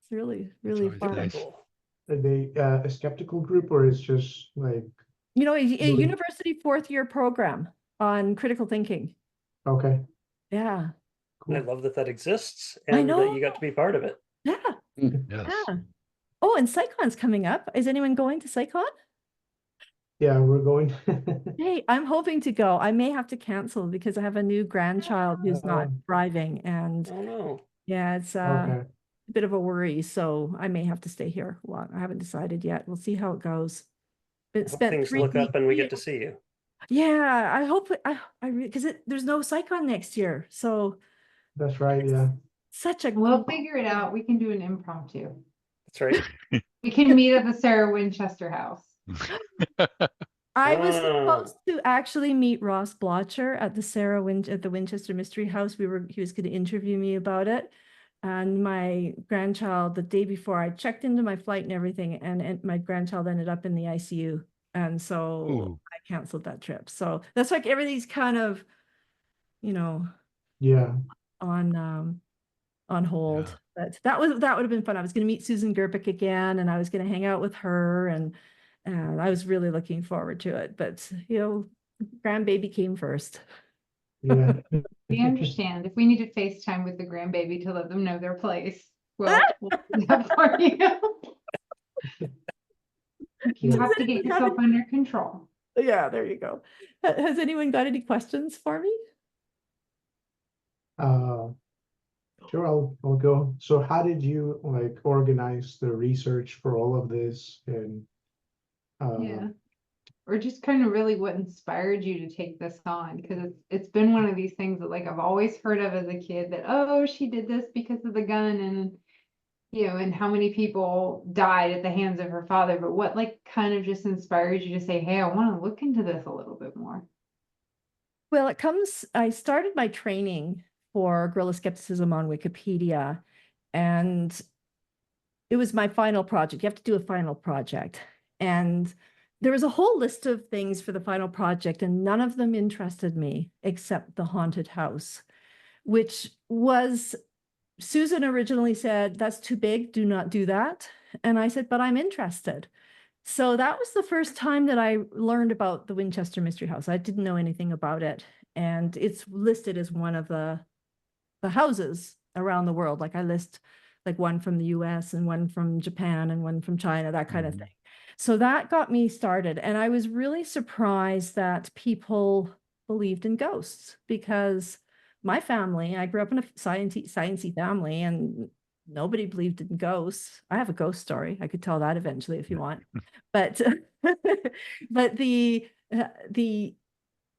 It's really, really always fun. nice. Cool. Are they a skeptical group, or it's just like, You know, a Really? university fourth year program on critical thinking. okay, Yeah. I cool. love that that exists I and that know. you got to be part of it. Yeah. Yes. Yeah. Oh, and PsyCon's coming up. Is anyone going to PsyCon? Yeah, we're going. Hey, I'm hoping to go. I may have to cancel because I have a new grandchild who's not driving, and Oh no. yeah, it's Okay, a bit of a worry. So I may have to stay here. Well, I haven't decided yet. We'll see how it goes. But Hope spent things 3 look up and we get to weeks. see you. Yeah, I hope because there's no PsyCon next year. So that's right, yeah. such a We'll figure it out. We can do an impromptu. That's right. We can meet at the Sarah Winchester house. I was Oh. supposed to actually meet Ross Blotcher at the at the Winchester Mystery House. He was going to interview me about it. And my grandchild, the day before, I checked into my flight and everything, and my grandchild ended up in the ICU. And so Ooh. I canceled that trip. So that's like everything's kind of, Yeah, on hold. But that would have been fun. I was going to meet Susan Gerbic again, and I was going to hang out with her, and I was really looking forward to it. But grandbaby came first. yeah. We understand. If we need to FaceTime with the grandbaby to let them know their place, well, we'll do that for you. You have to get yourself under control. Yeah, there you go. Has anyone got any questions for me? Sure, I'll go. So how did you like organize the research for all of this, and Yeah. Or just kind of really what inspired you to take this on? Because it's been one of these things that like I've always heard of as a kid that, oh, she did this because of the gun, and and how many people died at the hands of her father. But what like kind of just inspired you to say, hey, I want to look into this a little bit more? Well, I started my training for guerrilla skepticism on Wikipedia, and it was my final project. You have to do a final project. And there was a whole list of things for the final project, and none of them interested me except the haunted house, which was, Susan originally said, that's too big, do not do that. And I said, but I'm interested. So that was the first time that I learned about the Winchester Mystery House. I didn't know anything about it. And it's listed as one of the houses around the world. Like I list like one from the US and one from Japan and one from China, that kind of thing. So that got me started. And I was really surprised that people believed in ghosts, because my family, I grew up in a sciencey family, and nobody believed in ghosts. I have a ghost story. I could tell that eventually if you want. But but the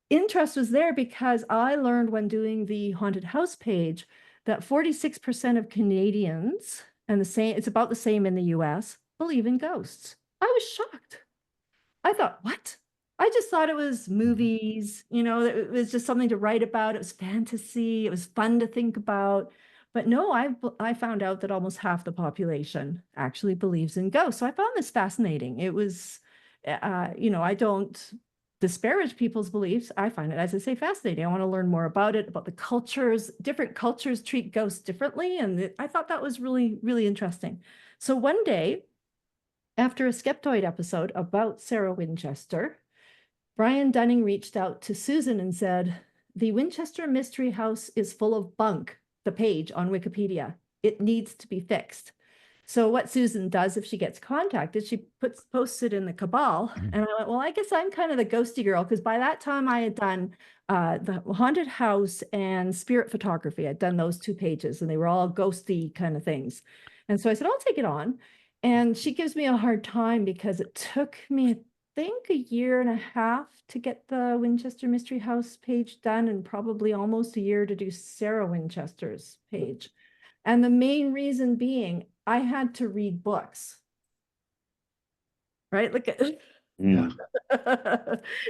interest was there because I learned when doing the haunted house page that 46% of Canadians, and it's about the same in the US, believe in ghosts. I was shocked. I thought, what? I just thought it was movies, it was just something to write about. It was fantasy. It was fun to think about. But no, I found out that almost half the population actually believes in ghosts. So I found this fascinating. It was, I don't disparage people's beliefs. I find it, as I say, fascinating. I want to learn more about it, about the cultures. Different cultures treat ghosts differently. And I thought that was really, really interesting. So one day, after a Skeptoid episode about Sarah Winchester, Brian Dunning reached out to Susan and said, the Winchester Mystery House is full of bunk, the page on Wikipedia. It needs to be fixed. So what Susan does if she gets contacted, she posts it in the Cabal. And I went, well, I guess I'm kind of the ghosty girl, because by that time I had done the haunted house and spirit photography. I'd done those 2 pages, and they were all ghosty kind of things. And so I said, I'll take it on. And she gives me a hard time because it took me, I think, 1.5 years to get the Winchester Mystery House page done, and probably almost a year to do Sarah Winchester's page. And the main reason being, I had to read books. Right? Look at Yeah.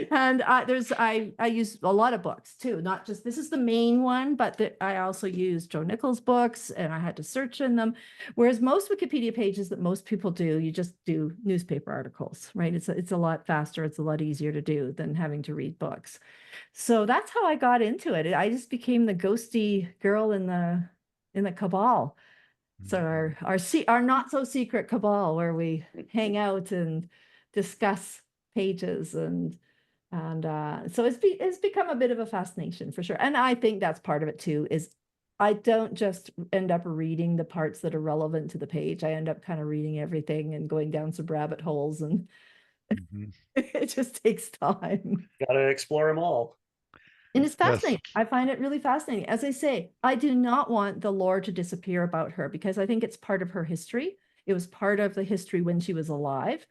and I use a lot of books too, not just this is the main one, but I also use Joe Nichols books and I had to search in them. Whereas most Wikipedia pages that most people do, you just do newspaper articles, right? It's a lot faster, it's a lot easier to do than having to read books. So that's how I got into it. I just became the ghosty girl in the cabal. So our not so secret cabal where we hang out and discuss pages and so it's become a bit of a fascination for sure. And I think that's part of it too, is I don't just end up reading the parts that are relevant to the page. I end up kind of reading everything and going down some rabbit holes, and Mhm. it just takes time. Gotta explore them all. And it's Yes. fascinating. I find it really fascinating. As I say, I do not want the lore to disappear about her because I think it's part of her history. It was part of the history when she was alive.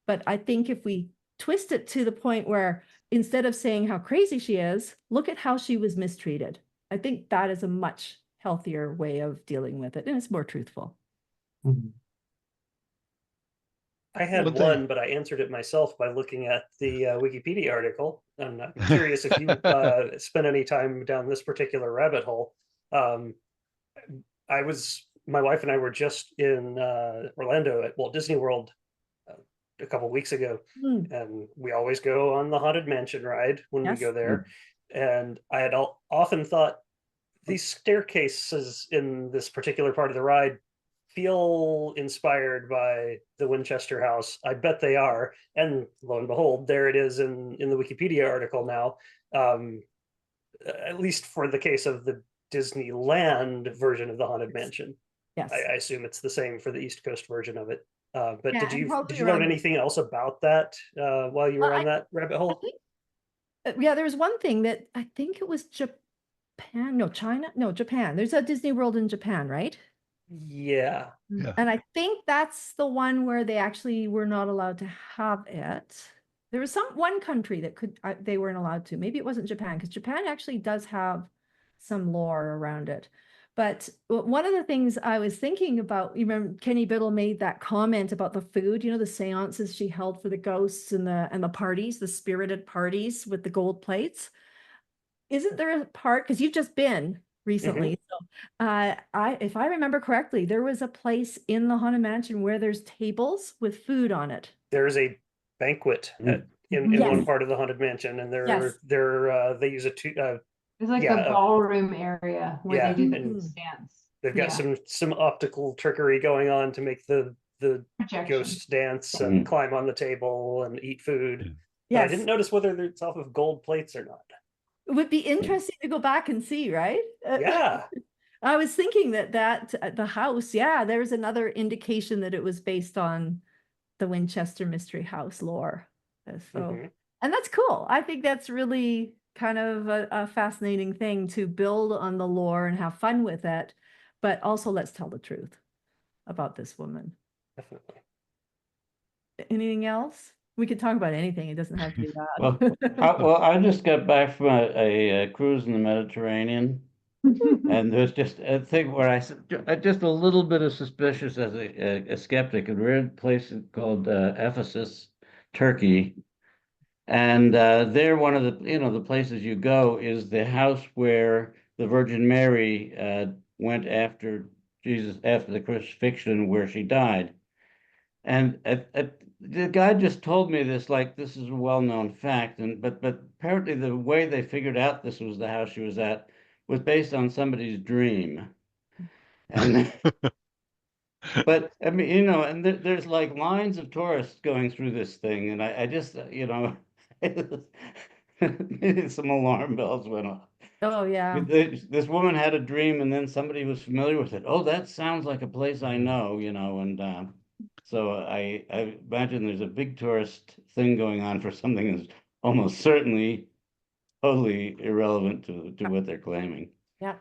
But I think if we twist it to the point where instead of saying how crazy she is, look at how she was mistreated. I think that is a much healthier way of dealing with it. And it's more truthful. Mhm. I had One thing- one, but I answered it myself by looking at the Wikipedia article. I'm not curious if you spent any time down this particular rabbit hole. My wife and I were just in Orlando at Walt Disney World a couple weeks ago, and we always go on the Haunted Mansion ride when we Yes. go there. And I had often thought these staircases in this particular part of the ride feel inspired by the Winchester house. I bet they are. And lo and behold, there it is in the Wikipedia article now. At least for the case of the Disneyland version of the Haunted Mansion. Yes. I assume it's the same for the East Coast version of it. But Yeah, did and you probably learn around- anything else about that while you were Well, on that rabbit I hole? think, yeah, there's one thing that I think it was Japan, no, China, no, Japan. There's a Disney World in Japan, right? Yeah. Yeah. And I think that's the one where they actually were not allowed to have it. There was one country that they weren't allowed to. Maybe it wasn't Japan, because Japan actually does have some lore around it. But one of the things I was thinking about, you remember Kenny Biddle made that comment about the food, the seances she held for the ghosts and the parties, the spirited parties with the gold plates. Isn't there a part, because you've just been recently, so if I remember correctly, there was a place in the Haunted Mansion where there's tables with food on it. There's a banquet in Yes. one part of the Haunted Mansion, and Yes. they use It's like Yeah, the ballroom area where yeah, they do the and ghost dance. they've got some optical trickery going on to make the Projection. ghosts dance and climb on the table and eat food. But I Yes. didn't notice whether it's off of gold plates or not. It would be interesting to go back and see, right? Yeah. I was thinking that the house, yeah, there's another indication that it was based on the Winchester Mystery House lore. So, Mhm. and that's cool. I think that's really kind of a fascinating thing to build on the lore and have fun with it, but also let's tell the truth about this woman. Definitely. Anything else? We could talk about anything. It doesn't have to be that. Well, I just got back from a cruise in the Mediterranean, and there's just a thing where I just a little bit of suspicious as a skeptic. And we're in a place called Ephesus, Turkey, and there one of the places you go is the house where the Virgin Mary went after Jesus after the crucifixion, where she died. And the guy just told me this like this is a well-known fact, but apparently the way they figured out this was the house she was at was based on somebody's dream. And but I mean, and there's like lines of tourists going through this thing, and I just some alarm bells went off. Oh yeah. This woman had a dream, and then somebody was familiar with it. Oh, that sounds like a place I know, and so I imagine there's a big tourist thing going on for something that's almost certainly totally irrelevant to what they're claiming. Yeah.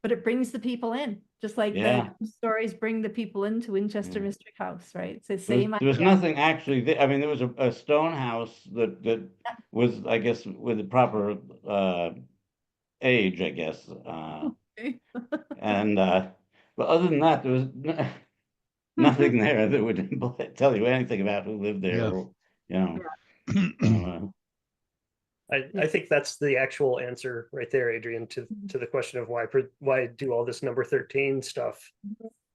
But it brings the people in, just like Yeah. the stories bring the people into Winchester Yeah. Mystery House, right? It's the There same was idea. nothing actually. I mean, there was a stone house that was, I guess, with the proper age, I guess, and But other than that, there was nothing there that would tell you anything about who lived there, Yeah. or, you know. So, I think that's the actual answer right there, Adrienne, to the question of why do all this number 13 stuff.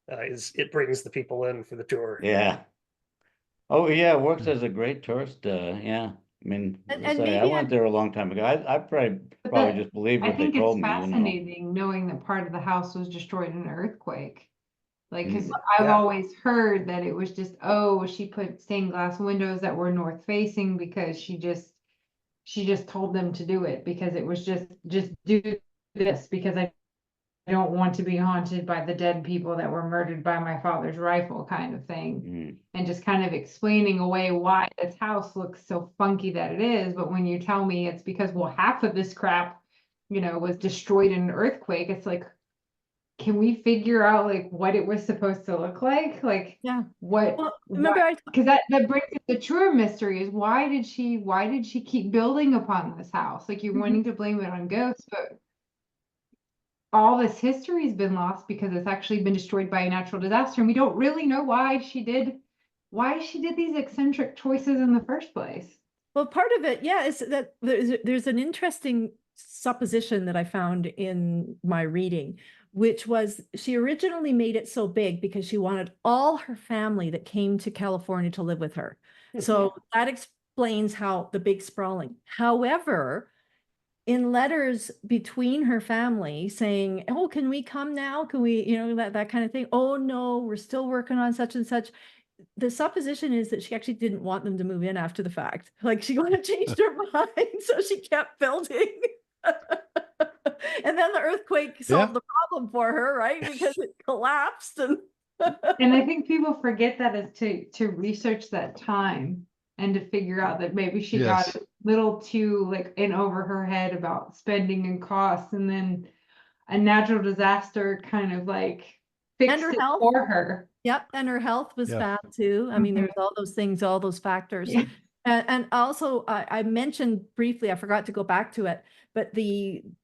Is it brings the people in for the tour. yeah. Oh yeah, it works as a great tourist. Yeah. I mean, And as I say, I maybe went there a long time ago. I probably But just believed I what they think it's told me, you know. fascinating knowing that part of the house was destroyed in an earthquake. Like, because I've Yeah. always heard that it was just, oh, she put stained glass windows that were north facing because she just told them to do it, because it was just do this because I don't want to be haunted by the dead people that were murdered by my father's rifle, kind of thing. Mm. And just kind of explaining away why this house looks so funky that it is. But when you tell me it's because, well, half of this crap, you know, was destroyed in an earthquake, it's like, can we figure out like what it was supposed to look like? Like, Yeah. what, Well, remember because that brings up the truer mystery is why did she keep building upon this house? Like, you're wanting to blame it on ghosts, but all this history has been lost because it's actually been destroyed by a natural disaster, and we don't really know why she did these eccentric choices in the first place. Well, part of it, yeah, is that there's an interesting supposition that I found in my reading, which was she originally made it so big because she wanted all her family that came to California to live with her. So that explains how the big sprawling. However, in letters between her family saying, oh, can we come now? Can we, you know, that kind of thing. Oh, no, we're still working on such and such. The supposition is that she actually didn't want them to move in after the fact. Like, she would have changed her mind, so she kept building. And then the earthquake solved the problem for her, right? Because it collapsed. And I think people forget that is to research that time and to figure out that maybe she got a little too like in over her head about spending and costs, and then a natural disaster kind of like fixed her it health. for her. Yep, and her health was bad too. I mean, there's all those things, all those factors. Yeah. And also, I mentioned briefly, I forgot to go back to it, but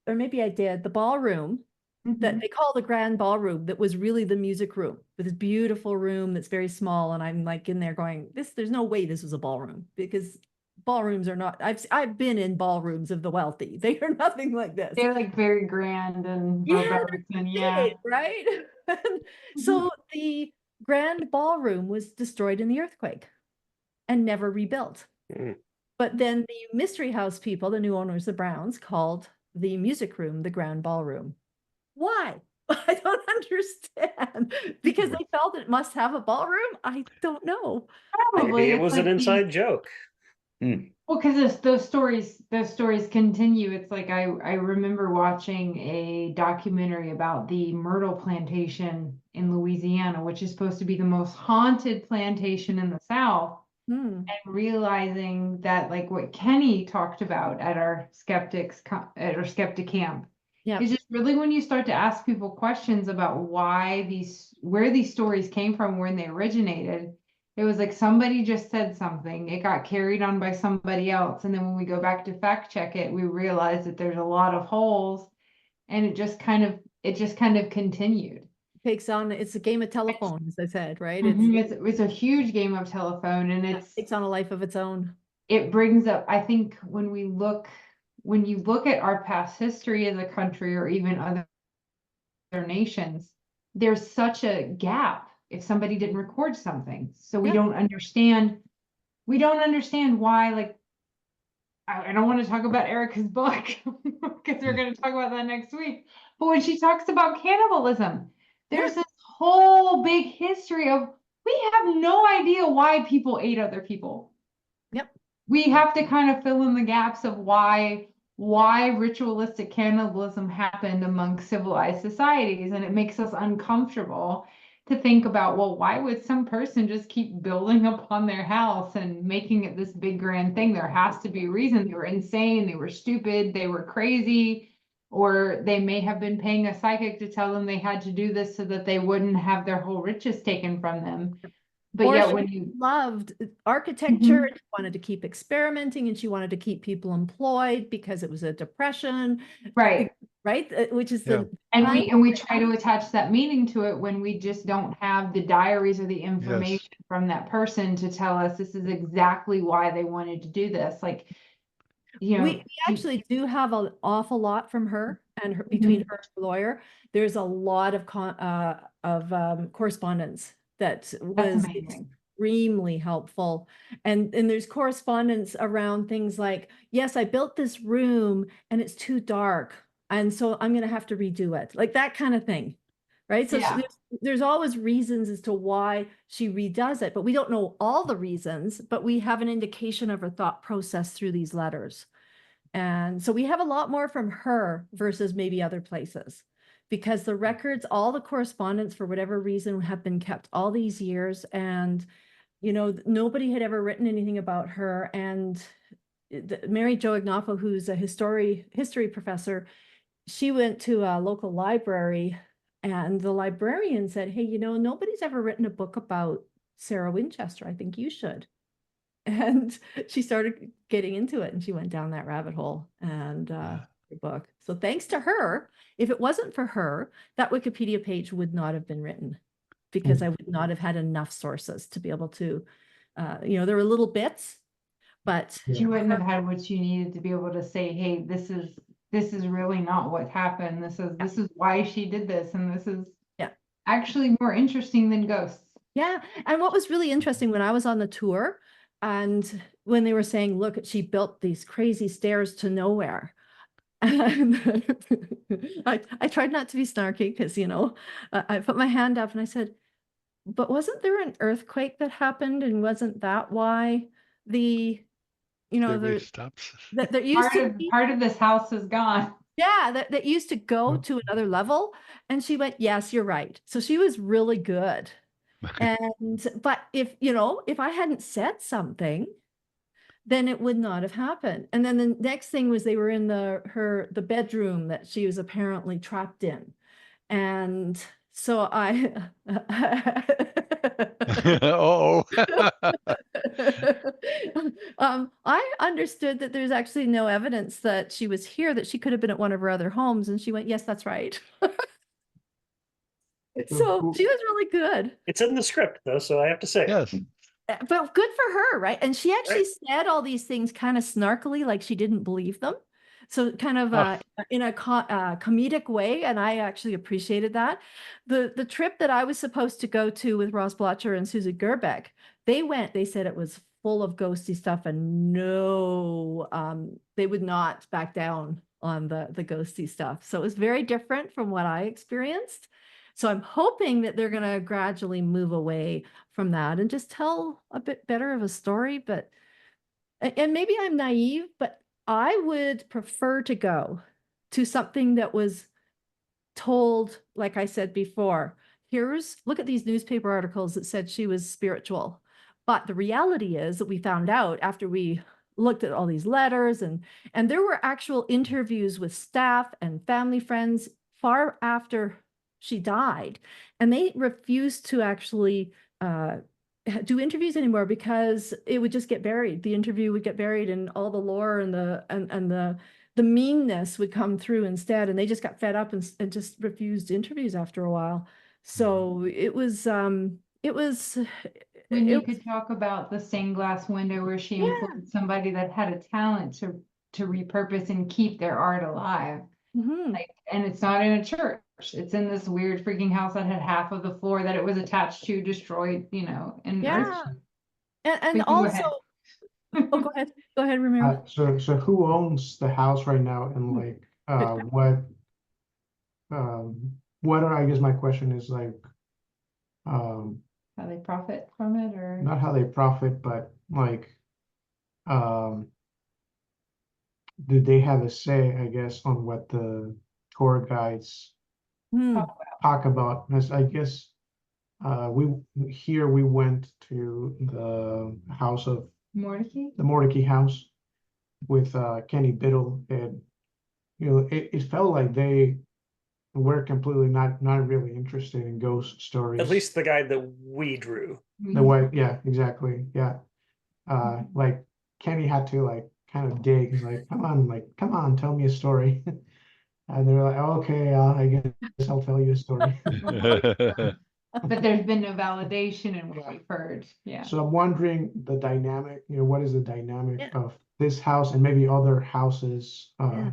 or maybe I did, the ballroom that they call the grand ballroom, that was really the music room, with this beautiful room that's very small. And I'm like in there going, there's no way this was a ballroom, because ballrooms are not, I've been in ballrooms of the wealthy. They are nothing like this. They're like very grand and verbose and Big, right? So the grand ballroom was destroyed in the earthquake and never rebuilt. But then the Mystery House people, the new owners, the Browns, called the music room the grand ballroom. Why? I don't understand. Because they felt it must have a ballroom? I don't know. Probably Maybe it was an inside joke. Well, because those stories continue. It's like I remember watching a documentary about the myrtle plantation in Louisiana, which is supposed to be the most haunted plantation in the South, and realizing that, like what Kenny talked about at our skeptic camp, is just really when you start to ask people questions about where these stories came from, when they originated. It was like somebody just said something, it got carried on by somebody else, and then when we go back to fact check it, we realize that there's a lot of holes, and it just kind of continued. Takes on, it's a game of telephone, as I said, right? It's a huge game of telephone, and it takes on a life of its own. It brings up, I think, when you look at our past history as a country, or even other nations, there's such a gap if somebody didn't record something. So we don't understand why, like, I don't want to talk about Erica's book because we're going to talk about that next week. But when she talks about cannibalism, there's this whole big history of, we have no idea why people ate other people. We have to kind of fill in the gaps of why ritualistic cannibalism happened among civilized societies, and it makes us uncomfortable to think about, well, why would some person just keep building upon their house and making it this big grand thing? There has to be a reason. They were insane, they were stupid, they were crazy, or they may have been paying a psychic to tell them they had to do this so that they wouldn't have their whole riches taken from them. But or yeah, she when you loved architecture, and she wanted to keep experimenting, and she wanted to keep people employed because it was a depression. Right. right? Which is Yeah. And we try to attach that meaning to it when we just don't have the diaries or the information from that person to tell us this is exactly why they wanted to do this. Like, you know, we actually do have an awful lot from her and her, between her and her lawyer. There's a lot of correspondence that was amazing. extremely helpful. And there's correspondence around things like, yes, I built this room and it's too dark, and so I'm going to have to redo it. Like that kind of thing. Right. So Yeah. there's always reasons as to why she redoes it, but we don't know all the reasons, but we have an indication of her thought process through these letters. And so we have a lot more from her versus maybe other places, because the records, all the correspondence for whatever reason have been kept all these years. And, you know, nobody had ever written anything about her. And Mary Jo Ignapo, who's a history professor, she went to a local library, and the librarian said, hey, you know, nobody's ever written a book about Sarah Winchester. I think you should. And she started getting into it, and she went down that rabbit hole and the book. So thanks to her, if it wasn't for her, that Wikipedia page would not have been written, because I would not have had enough sources to be able to, you know, there were little bits, but You wouldn't have had what you needed to be able to say, hey, this is really not what happened. This is why she did this, and this is actually more interesting than ghosts. Yeah. And what was really interesting when I was on the tour, and when they were saying, look, she built these crazy stairs to nowhere. And I tried not to be snarky, because, you know, I put my hand up and I said, but wasn't there an earthquake that happened? And wasn't that why the, you know, stops. that used to be, part of this house is gone. yeah, that used to go to another level. And she went, yes, you're right. So she was really good. And, but if, you know, if I hadn't said something, then it would not have happened. And then the next thing was they were in the bedroom that she was apparently trapped in. And so I Oh. I understood that there's actually no evidence that she was here, that she could have been at one of her other homes. And she went, yes, that's right. So she was really good. It's in the script though, so I have to say. Yes. But good for her, right? And she actually said all these things kind of snarkily, like she didn't believe them. So kind of in a comedic way, and I actually appreciated that. The trip that I was supposed to go to with Ross Blotcher and Susie Gerbeck, they said it was full of ghosty stuff, and no, they would not back down on the ghosty stuff. So it was very different from what I experienced. So I'm hoping that they're going to gradually move away from that and just tell a bit better of a story. But, and maybe I'm naive, but I would prefer to go to something that was told, like I said before, look at these newspaper articles that said she was spiritual. But the reality is that we found out after we looked at all these letters, and there were actual interviews with staff and family friends far after she died, and they refused to actually do interviews anymore, because it would just get buried. The interview would get buried, and all the lore and the meanness would come through instead. And they just got fed up and just refused interviews after a while. So it was when you could talk about the stained glass window where she employed somebody that had a talent to repurpose and keep their art alive. Like, and it's not in a church. It's in this weird freaking house that had half of the floor that it was attached to, destroyed, you know, and and also go ahead, Ramiro. So who owns the house right now, and like what are, I guess my question is like how they profit from it, or not how they profit, but like did they have a say, I guess, on what the tour guides talk about? Because I guess we went to the house of Mordecai? the Mordecai house with Kenny Biddle, and you know it felt like they were completely not really interested in ghost stories. At least the guide that we drew. The way, yeah, exactly, yeah. Like Kenny had to like kind of dig. He's like, come on, tell me a story. And they're like, okay, I guess I'll tell you a story. But there's been no validation in what we've heard. Yeah. So I'm wondering the dynamic, what is the dynamic Yeah. of this house and maybe other houses? Well,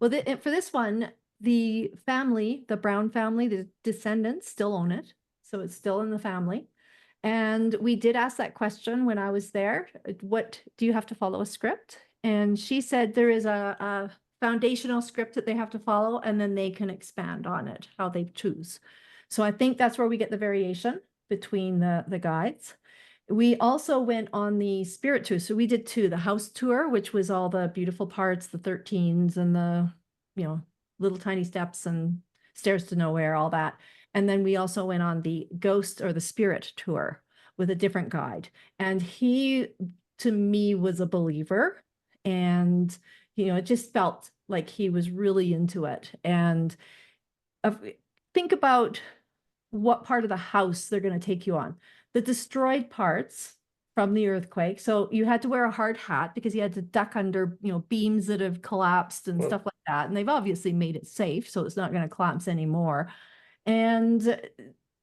for this one, the family, the Brown family, the descendants still own it. So it's still in the family. And we did ask that question when I was there. What do you have to follow a script? And she said there is a foundational script that they have to follow, and then they can expand on it, how they choose. So I think that's where we get the variation between the guides. We also went on the spirit tour. So we did two, the house tour, which was all the beautiful parts, the 13s and the, little tiny steps and stairs to nowhere, all that. And then we also went on the ghost or the spirit tour with a different guide. And he, to me, was a believer. And, it just felt like he was really into it. And think about what part of the house they're going to take you on. The destroyed parts from the earthquake. So you had to wear a hard hat because you had to duck under, beams that have collapsed and stuff like that. And they've obviously made it safe, so it's not going to collapse anymore. And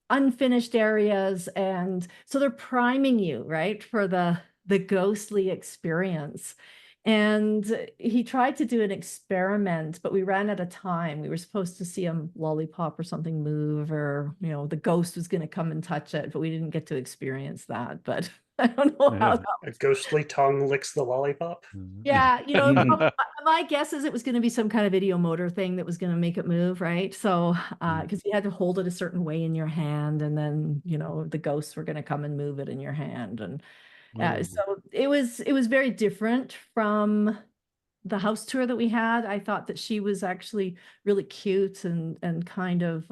unfinished areas. And so they're priming you, right, for the ghostly experience. And he tried to do an experiment, but we ran out of time. We were supposed to see a lollipop or something move, or, the ghost was going to come and touch it, but we didn't get to experience that. But I don't know how that A ghostly tongue licks the lollipop. Yeah, my guess is it was going to be some kind of ideomotor thing that was going to make it move, right? So, because you had to hold it a certain way in your hand, and then, the ghosts were going to come and move it in your hand. And so it was very different from the house tour that we had. I thought that she was actually really cute and kind of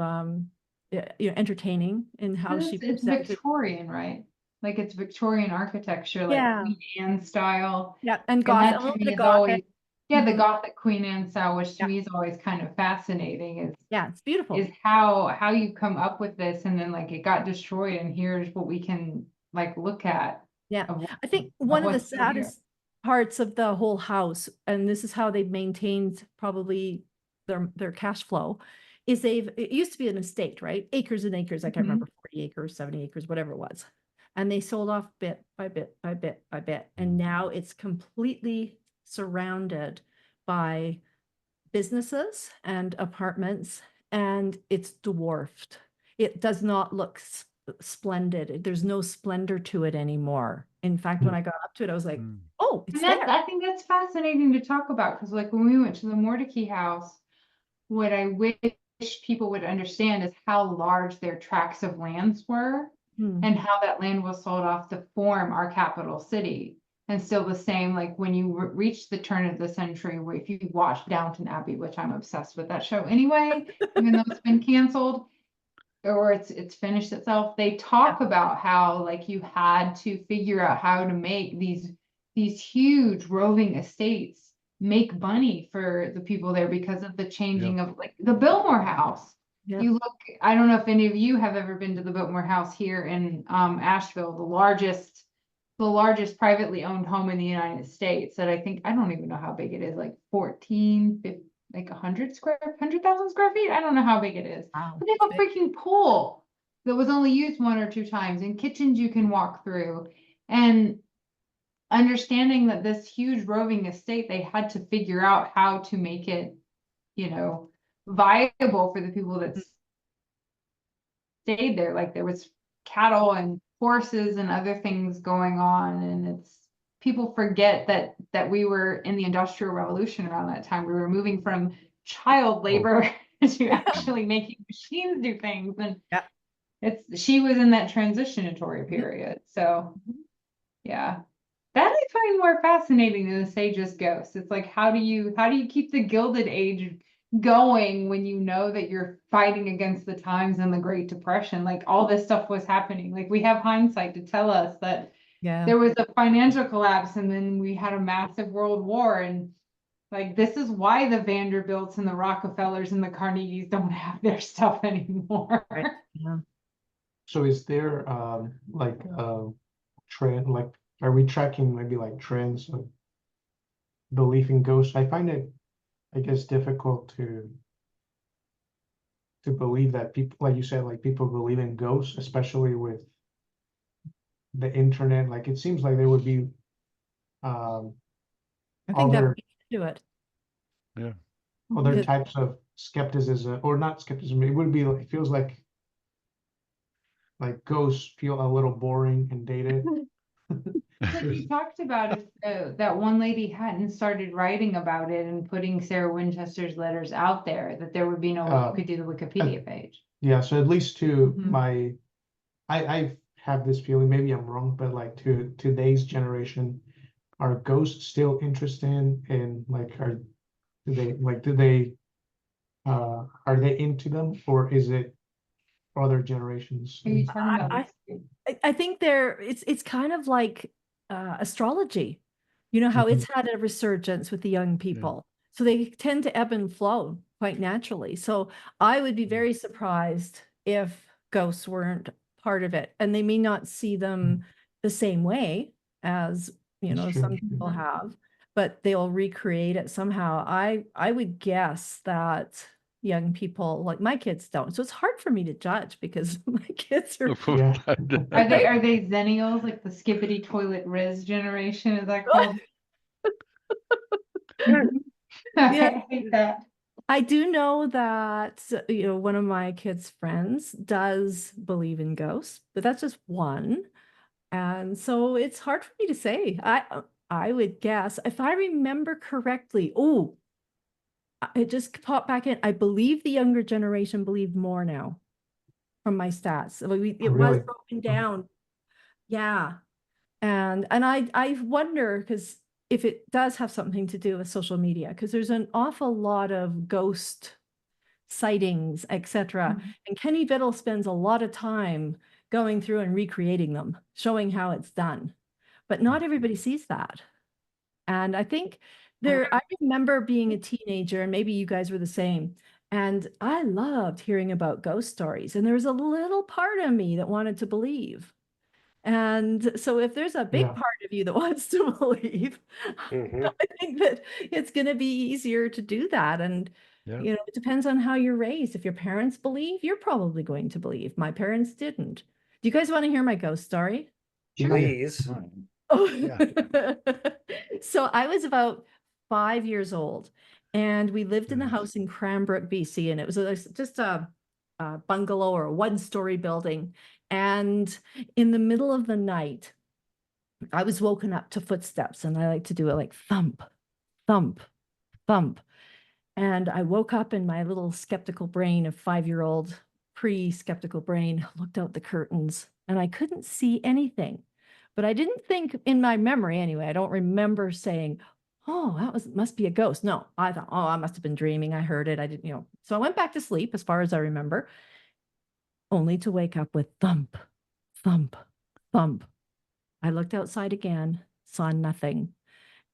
entertaining in how she It's presented. Victorian, right? Like it's Victorian architecture, like Yeah. Queen Anne style. Yeah, and And Gothic, that a to little me bit is of Gothic. always, the Mhm. Gothic Queen Anne style, which to Yeah. me is always kind of fascinating, is it's beautiful. is how you come up with this, and then like it got destroyed, and here's what we can like look at. Yeah, of I think of one of the what's still here. saddest parts of the whole house, and this is how they've maintained probably their cash flow, is it used to be an estate, right? Acres and acres. I can't Mhm. remember, 40 acres, 70 acres, whatever it was. And they sold off bit by bit by bit by bit. And now it's completely surrounded by businesses and apartments, and it's dwarfed. It does not look splendid. There's no splendor to it anymore. In fact, when I got up to it, I was like, oh, it's And there. I think that's fascinating to talk about, because like when we went to the Mordecai house, what I wish people would understand is how large their tracts of lands were, and how that land was sold off to form our capital city. And still the same, like when you reach the turn of the century, where if you watch Downton Abbey, which I'm obsessed with that show anyway, even though it's been canceled or it's finished itself, they talk about how like you had to figure out how to make these huge roving estates make money for the people there because of the changing of like the Biltmore House. Yeah. You look, I don't know if any of you have ever been to the Biltmore House here in Asheville, the largest privately owned home in the United States, that I don't even know how big it is, like 100,000 square feet. I don't know how big it is. Wow. But they have a freaking pool that was only used 1 or 2 times, and kitchens you can walk through. And understanding that this huge roving estate, they had to figure out how to make it, viable for the people that stayed there. Like there was cattle and horses and other things going on, and people forget that we were in the Industrial Revolution around that time. We were moving from child labor to actually making machines do things, and she was in that transitionatory period. So yeah, that I find more fascinating than to say just ghosts. It's like, how do you keep the Gilded Age going when you know that you're fighting against the times and the Great Depression? Like all this stuff was happening. Like we have hindsight to tell us that there was a financial collapse, and then we had a massive world war, and like this is why the Vanderbilts and the Rockefellers and the Carnegies don't have their stuff anymore. Right. Yeah. So is there like trend, like are we tracking maybe like trends of belief in ghosts? I I guess, difficult to believe that people, like you said, like people believe in ghosts, especially with the internet. Like it seems like there would be I think that other would do it. Yeah. other Because- types of skepticism, or not skepticism. It would be like, it feels like ghosts feel a little boring and dated. What you talked about is that one lady hadn't started writing about it and putting Sarah Winchester's letters out there, that there would be no way you could do the Wikipedia page. Yeah, so at least to Mhm. I have this feeling, maybe I'm wrong, but like to today's generation, are ghosts still interesting in like are they into them, or is it other generations? Are you talking about I- like, I think it's kind of like astrology. You know how it's had a resurgence with the young people. So they tend to ebb and flow quite naturally. So I would be very surprised if ghosts weren't part of it. And they may not see them the same way as, That's true. some people have, but they'll recreate it somehow. I would guess that young people, like my kids, don't. So it's hard for me to judge because my kids are Yeah. are they Zennials, like the skippity toilet Riz generation? Is that called? I hate that. I do know that, one of my kids' friends does believe in ghosts, but that's just one. And so it's hard for me to say. I would guess, if I remember correctly, it just popped back in. I believe the younger generation believe more now from my stats. It was Really? broken down. Yeah. And I wonder, because if it does have something to do with social media, because there's an awful lot of ghost sightings, etc. Mhm. And Kenny Biddle spends a lot of time going through and recreating them, showing how it's done. But not everybody sees that. And I think I remember being a teenager, and maybe you guys were the same. And I loved hearing about ghost stories. And there was a little part of me that wanted to believe. And so if there's a big Yeah. part of you that wants to believe, Mhm. I think that it's going to be easier to do that. And, Yeah. it depends on how you're raised. If your parents believe, you're probably going to believe. My parents didn't. Do you guys want to hear my ghost story? Please. Oh, Yeah. so I was about 5 years old, and we lived in a Nice. house in Cranbrook, BC, and it was just a bungalow or a one-story building. And in the middle of the night, I was woken up to footsteps, and I like to do it like thump, thump, thump. And I woke up in my little skeptical brain of 5-year-old pre-skeptical brain, looked out the curtains, and I couldn't see anything. But I didn't think, in my memory anyway, I don't remember saying, oh, must be a ghost. No, I thought, oh, I must have been dreaming. I heard it. I didn't. So I went back to sleep as far as I remember, only to wake up with thump, thump, thump. I looked outside again, saw nothing,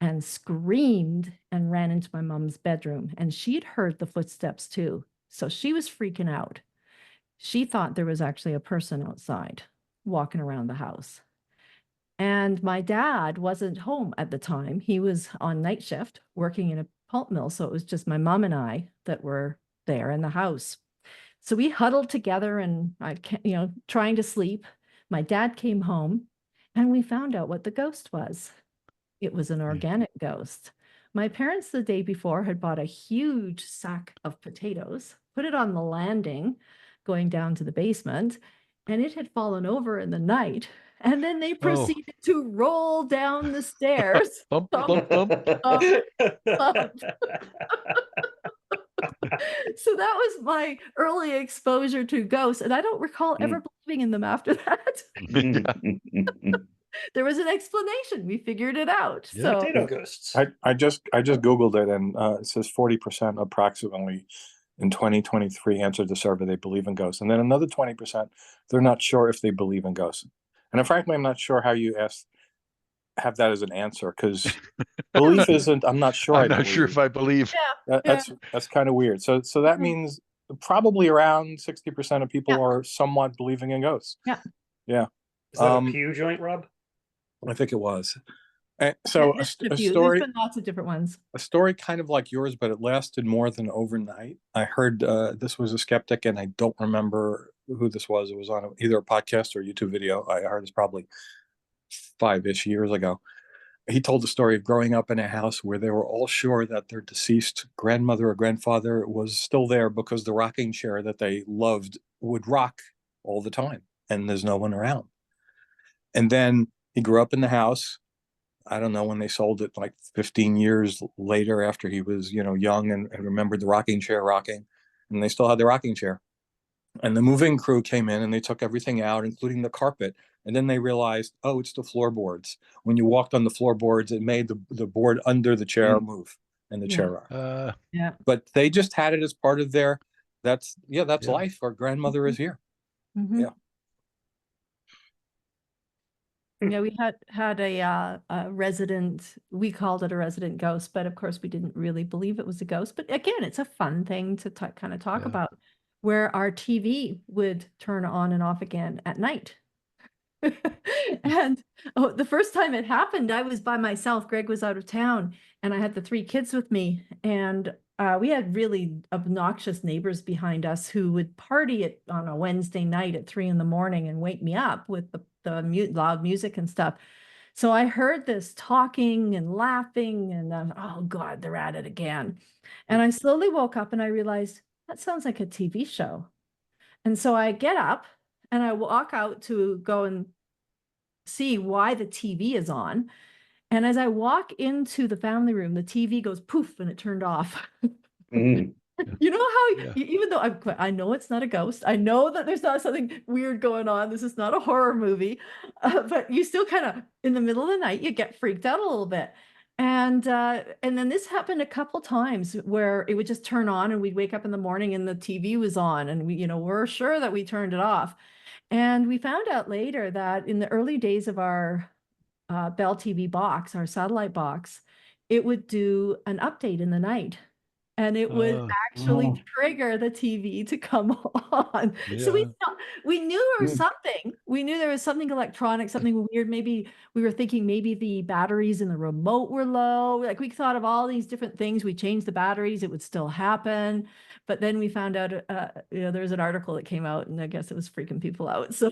and screamed and ran into my mom's bedroom. And she'd heard the footsteps too. So she was freaking out. She thought there was actually a person outside walking around the house. And my dad wasn't home at the time. He was on night shift working in a pulp mill. So it was just my mom and I that were there in the house. So we huddled together and trying to sleep. My dad came home and we found out what the ghost was. It was an organic ghost. My parents the day before had bought a huge sack of potatoes, put it on the landing going down to the basement, and it had fallen over in the night. And then they proceeded to roll down the stairs. Thump, Thump, thump, thump. thump. So that was my early exposure to ghosts. And I don't recall ever believing in them after that. There was an explanation. We figured it out. Yeah. So Potato ghosts. I just Googled it, and it says 40% approximately in 2023 answered the survey they believe in ghosts, and then another 20% they're not sure if they believe in ghosts. And frankly, I'm not sure how you have that as an answer, because belief isn't. I'm not sure. I'm not sure if I believe. That's kind of weird. So that means probably around 60% of people are somewhat believing in ghosts. Yeah. Yeah. Is that a Pew joint, Rob? I think it was. And so There's a few. story, There's been lots of different ones. a story kind of like yours, but it lasted more than overnight. I heard this was a skeptic, and I don't remember who this was. It was on either a podcast or a YouTube video. I heard this probably 5-ish years ago. He told the story of growing up in a house where they were all sure that their deceased grandmother or grandfather was still there because the rocking chair that they loved would rock all the time, and there's no one around. And then he grew up in the house. I don't know when they sold it, like 15 years later after he was, young and remembered the rocking chair rocking, and they still had the rocking chair. And the moving crew came in and they took everything out, including the carpet. And then they realized, oh, it's the floorboards. When you walked on the floorboards, it made the board under the chair move and the chair rock. Yeah. But they just had it as part of their, that's life. Our grandmother is here. Mhm. Yeah. Yeah, we had a resident, we called it a resident ghost, but of course we didn't really believe it was a ghost. But again, it's a fun thing to kind of talk Yeah. about, where our TV would turn on and off again at night. And the first time it happened, I was by myself. Greg was out of town, and I had the 3 kids with me. And we had really obnoxious neighbors behind us who would party on a Wednesday night at 3 a.m. and wake me up with the loud music and stuff. So I heard this talking and laughing, and oh God, they're at it again. And I slowly woke up and I realized that sounds like a TV show. And so I get up and I walk out to go and see why the TV is on. And as I walk into the family room, the TV goes poof and it turned off. Mm. You know how, Yeah. even though I know it's not a ghost, I know that there's not something weird going on. This is not a horror movie, but you still kind of, in the middle of the night, you get freaked out a little bit. And then this happened a couple times where it would just turn on and we'd wake up in the morning and the TV was on, and we're sure that we turned it off. And we found out later that in the early days of our Bell TV box, our satellite box, it would do an update in the night. And it would actually trigger the TV to come on. So Yeah. we knew there was something. We knew there was something electronic, something weird. Maybe we were thinking maybe the batteries in the remote were low. Like, we thought of all these different things. We changed the batteries, it would still happen. But then we found out, there's an article that came out, and I guess it was freaking people out. So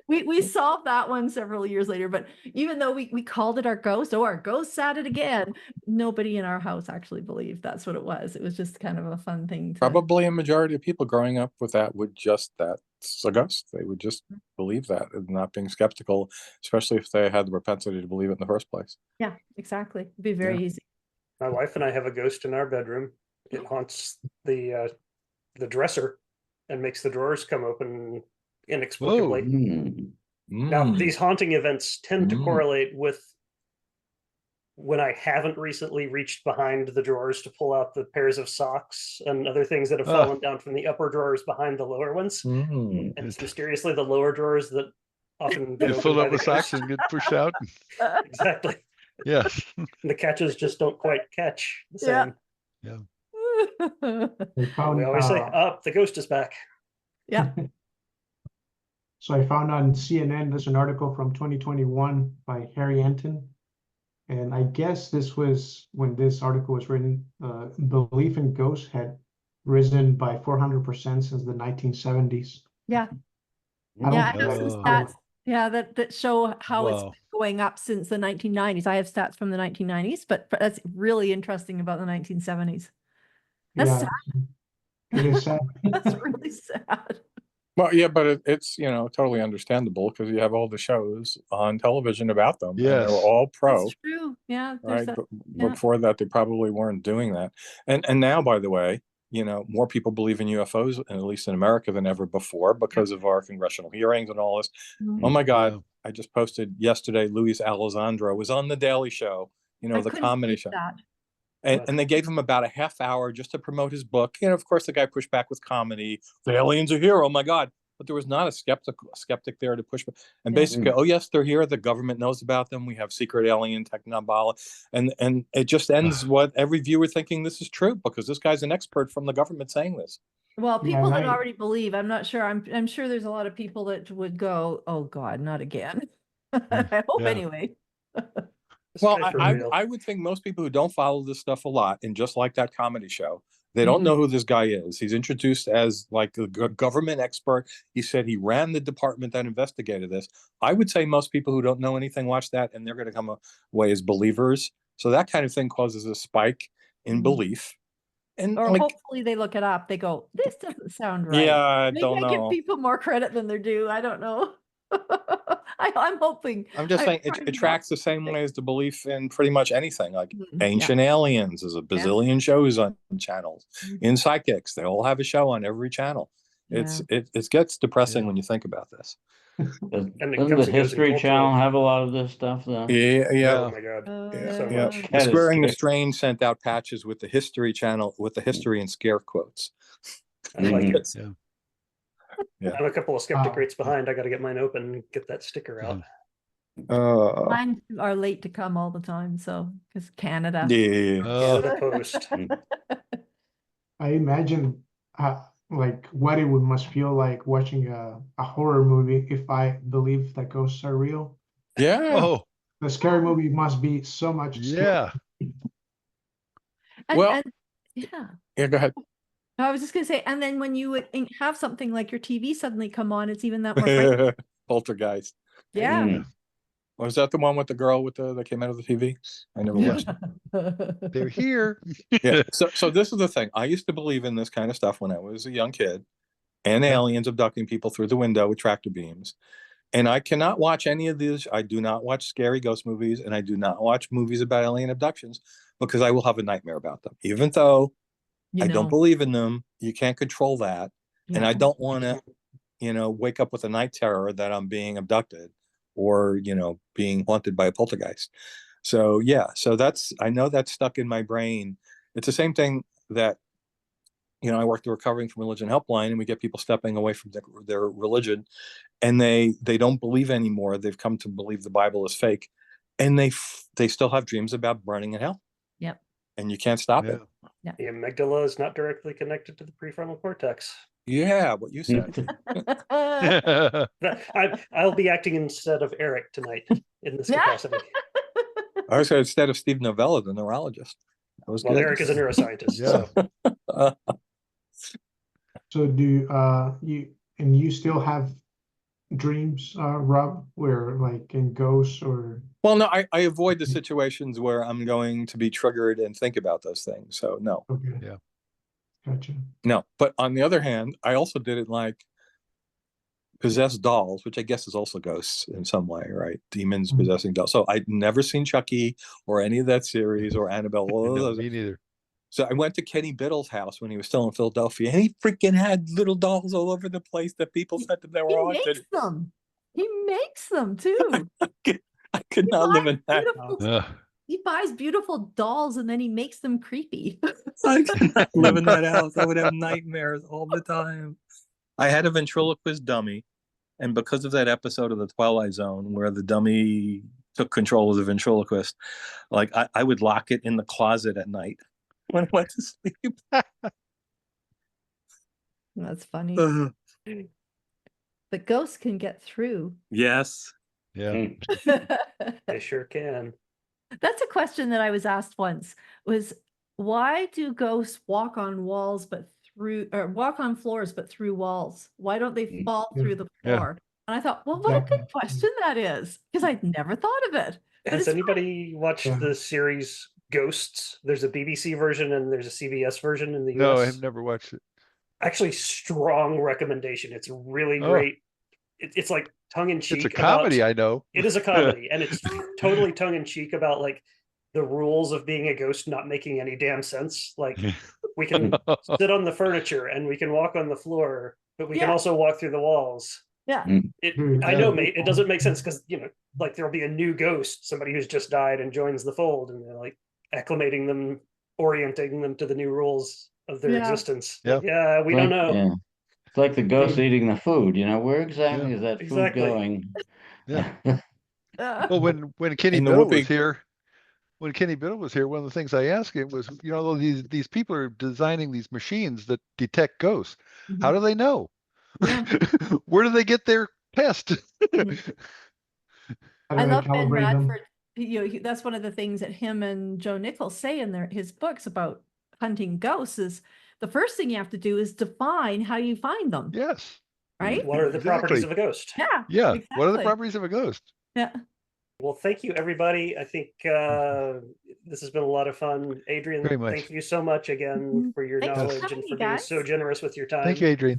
we solved that one several years later. But even though we called it our ghost, our ghost sat it again, nobody in our house actually believed that's what it was. It was just kind of a fun thing. Probably a majority of people growing up with that would just, that's a ghost. They would just believe that, and not being skeptical, especially if they had the propensity to believe it in the first place. Yeah, exactly. It'd be very easy. My wife and I have a ghost in our bedroom. It haunts the dresser and makes the drawers come open inexplicably. Now, these haunting events tend to correlate with when I haven't recently reached behind the drawers to pull out the pairs of socks and other things that have fallen down from the upper drawers behind the lower ones. And it's mysteriously the lower drawers that often get Get filled opened up by with the socks ghost. and get pushed out. Exactly. Yes. The catches just don't quite catch the Yeah. same. Yeah. I found, We always say, the ghost is back. Yeah. so I found on CNN, there's an article from 2021 by Harry Anton. And I guess this was when this article was written, belief in ghosts had risen by 400% since the 1970s. Yeah. I don't Yeah, I think have I some can stats. Yeah, that show how it's Wow. been going up since the 1990s. I have stats from the 1990s, but that's really interesting about the 1970s. That's sad. It is sad. That's really sad. Well, yeah, but it's totally understandable, because you have all the shows on television about them, and Yes. they're all pro. That's true. Yeah. Right, That. but Yeah. before that, they probably weren't doing that. And now, by the way, more people believe in UFOs, at least in America, than ever before, because of our congressional hearings and all this. Mhm. Oh my God! Yeah. I just posted yesterday. Luis Alessandro was on the Daily Show, I the couldn't comedy believe show. that. And they gave him about a half hour just to promote his book. Of course, the guy pushed back with comedy. The aliens are here. Oh my God. But there was not a skeptic there to push back. And basically, oh yes, they're here. The government knows about them. We have secret alien technology. And it just ends what every viewer thinking this is true, because this guy's an expert from the government saying this. Well, people Yeah, that right. already believe, I'm not sure. I'm sure there's a lot of people that would go, oh God, not again. I hope Yeah. anyway. This Well, guy for I real. I would think most people who don't follow this stuff a lot, and just like that comedy show, they don't know who this guy is. He's introduced as like a government expert. He said he ran the department that investigated this. I would say most people who don't know anything watch that, and they're going to come away as believers. So that kind of thing causes a spike in belief. And Or like, hopefully they look it up. They go, this doesn't sound right. yeah, I Maybe don't I give know. people more credit than they're due. I don't know. I'm hoping. I'm just saying trying it not tracks the to same think. way as the belief in pretty much anything. Like Yeah. Ancient Aliens, there's a bazillion shows on channels. In Psychics, they all have a show on every channel. It gets depressing when you think about this. And it Doesn't comes the and goes in History cultural. Channel have a lot of this stuff though? Yeah. Oh my God. So Yeah. much. That is Squaring the scary. Strange sent out patches with the History Channel with the history and scare quotes. I like it. Yeah. I'm a couple of skeptic rates behind. I got to get mine open and get that sticker out. Mine are late to come all the time. So, because Canada. Yeah. Canada Post. I imagine like what it would must feel like watching a horror movie if I believe that ghosts are real. Yeah. Oh, The scary movie must be so much yeah. Well, yeah. Yeah, go ahead. I was just going to say, and then when you would have something like your TV suddenly come on, it's even that more frightening. Poltergeist. Yeah. Was that the one with the girl with the that came out of the TV? I never watched it. They're here. Yeah. So this is the thing. I used to believe in this kind of stuff when I was a young kid, and aliens abducting people through the window with tractor beams. And I cannot watch any of these. I do not watch scary ghost movies, and I do not watch movies about alien abductions because I will have a nightmare about them. Even though I don't believe in them, you can't control that. And I don't want to, wake up with a night terror that I'm being abducted or, being haunted by a poltergeist. So, yeah, I know that's stuck in my brain. It's the same thing that, I work the Recovering from Religion Helpline, and we get people stepping away from their religion, and they don't believe anymore. They've come to believe the Bible is fake, and they still have dreams about burning in hell. Yep. And you can't stop it. Yeah. The amygdala is not directly connected to the prefrontal cortex. Yeah, what you said. I'll be acting instead of Eric tonight in this capacity. I was saying instead of Steve Novella, the neurologist. That was good. Eric is a neuroscientist. Yeah. So do you still have dreams, Rob, where like in ghosts or? Well, no, I avoid the situations where I'm going to be triggered and think about those things. So no. Okay. Yeah. Gotcha. No, but on the other hand, I also didn't like possessed dolls, which I guess is also ghosts in some way, right? Demons possessing dolls. So I'd never seen Chucky or any of that series or Annabelle. No, me neither. So I went to Kenny Biddle's house when he was still in Philadelphia, and he freaking had little dolls all over the place that people said that they were haunted. He makes them too. I could not live in that house. He buys beautiful dolls and then he makes them creepy. I could not live in that house. I would have nightmares all the time. I had a ventriloquist dummy, and because of that episode of The Twilight Zone where the dummy took control of the ventriloquist, like I would lock it in the closet at night when I went to sleep. That's funny. But ghosts can get through. Yes. Yeah. They sure can. That's a question that I was asked once, was why do ghosts walk on walls walk on floors but through walls? Why don't they fall through the floor? And I thought, well, what a good question that is, because I'd never thought of it. Has anybody watched the series Ghosts? There's a BBC version and there's a CBS version in the US. No, I have never watched it. Actually, strong recommendation. It's really great. It's like tongue-in-cheek. It's a comedy, I know. It is a comedy, and it's totally tongue-in-cheek about like the rules of being a ghost not making any damn sense. Like we can sit on the furniture and we can walk on the floor, but we can also walk through the walls. Yeah. I know, mate, it doesn't make sense because, like there'll be a new ghost, somebody who's just died and joins the fold, and they're like acclimating them, orienting them to the new rules of their existence. Yeah. We don't know. Yeah. It's like the ghost eating the food, where exactly is that food going? Yeah. Well, when Kenny Biddle was here, one of the things I asked him was, these people are designing these machines that detect ghosts. How do they know? Yeah. Where do they get their test? I love Ben Bradford. that's one of the things that him and Joe Nichols say in his books about hunting ghosts is the first thing you have to do is define how you find them. Yes. Right? What are the properties of a ghost? Yeah. Yeah. Exactly. What are the properties of a ghost? Yeah. Well, thank you, everybody. I think this has been a lot of fun. Adrienne, Very much. thank you so much again for your Thanks for knowledge having and me, for being guys. so generous with your time. Thank you, Adrienne.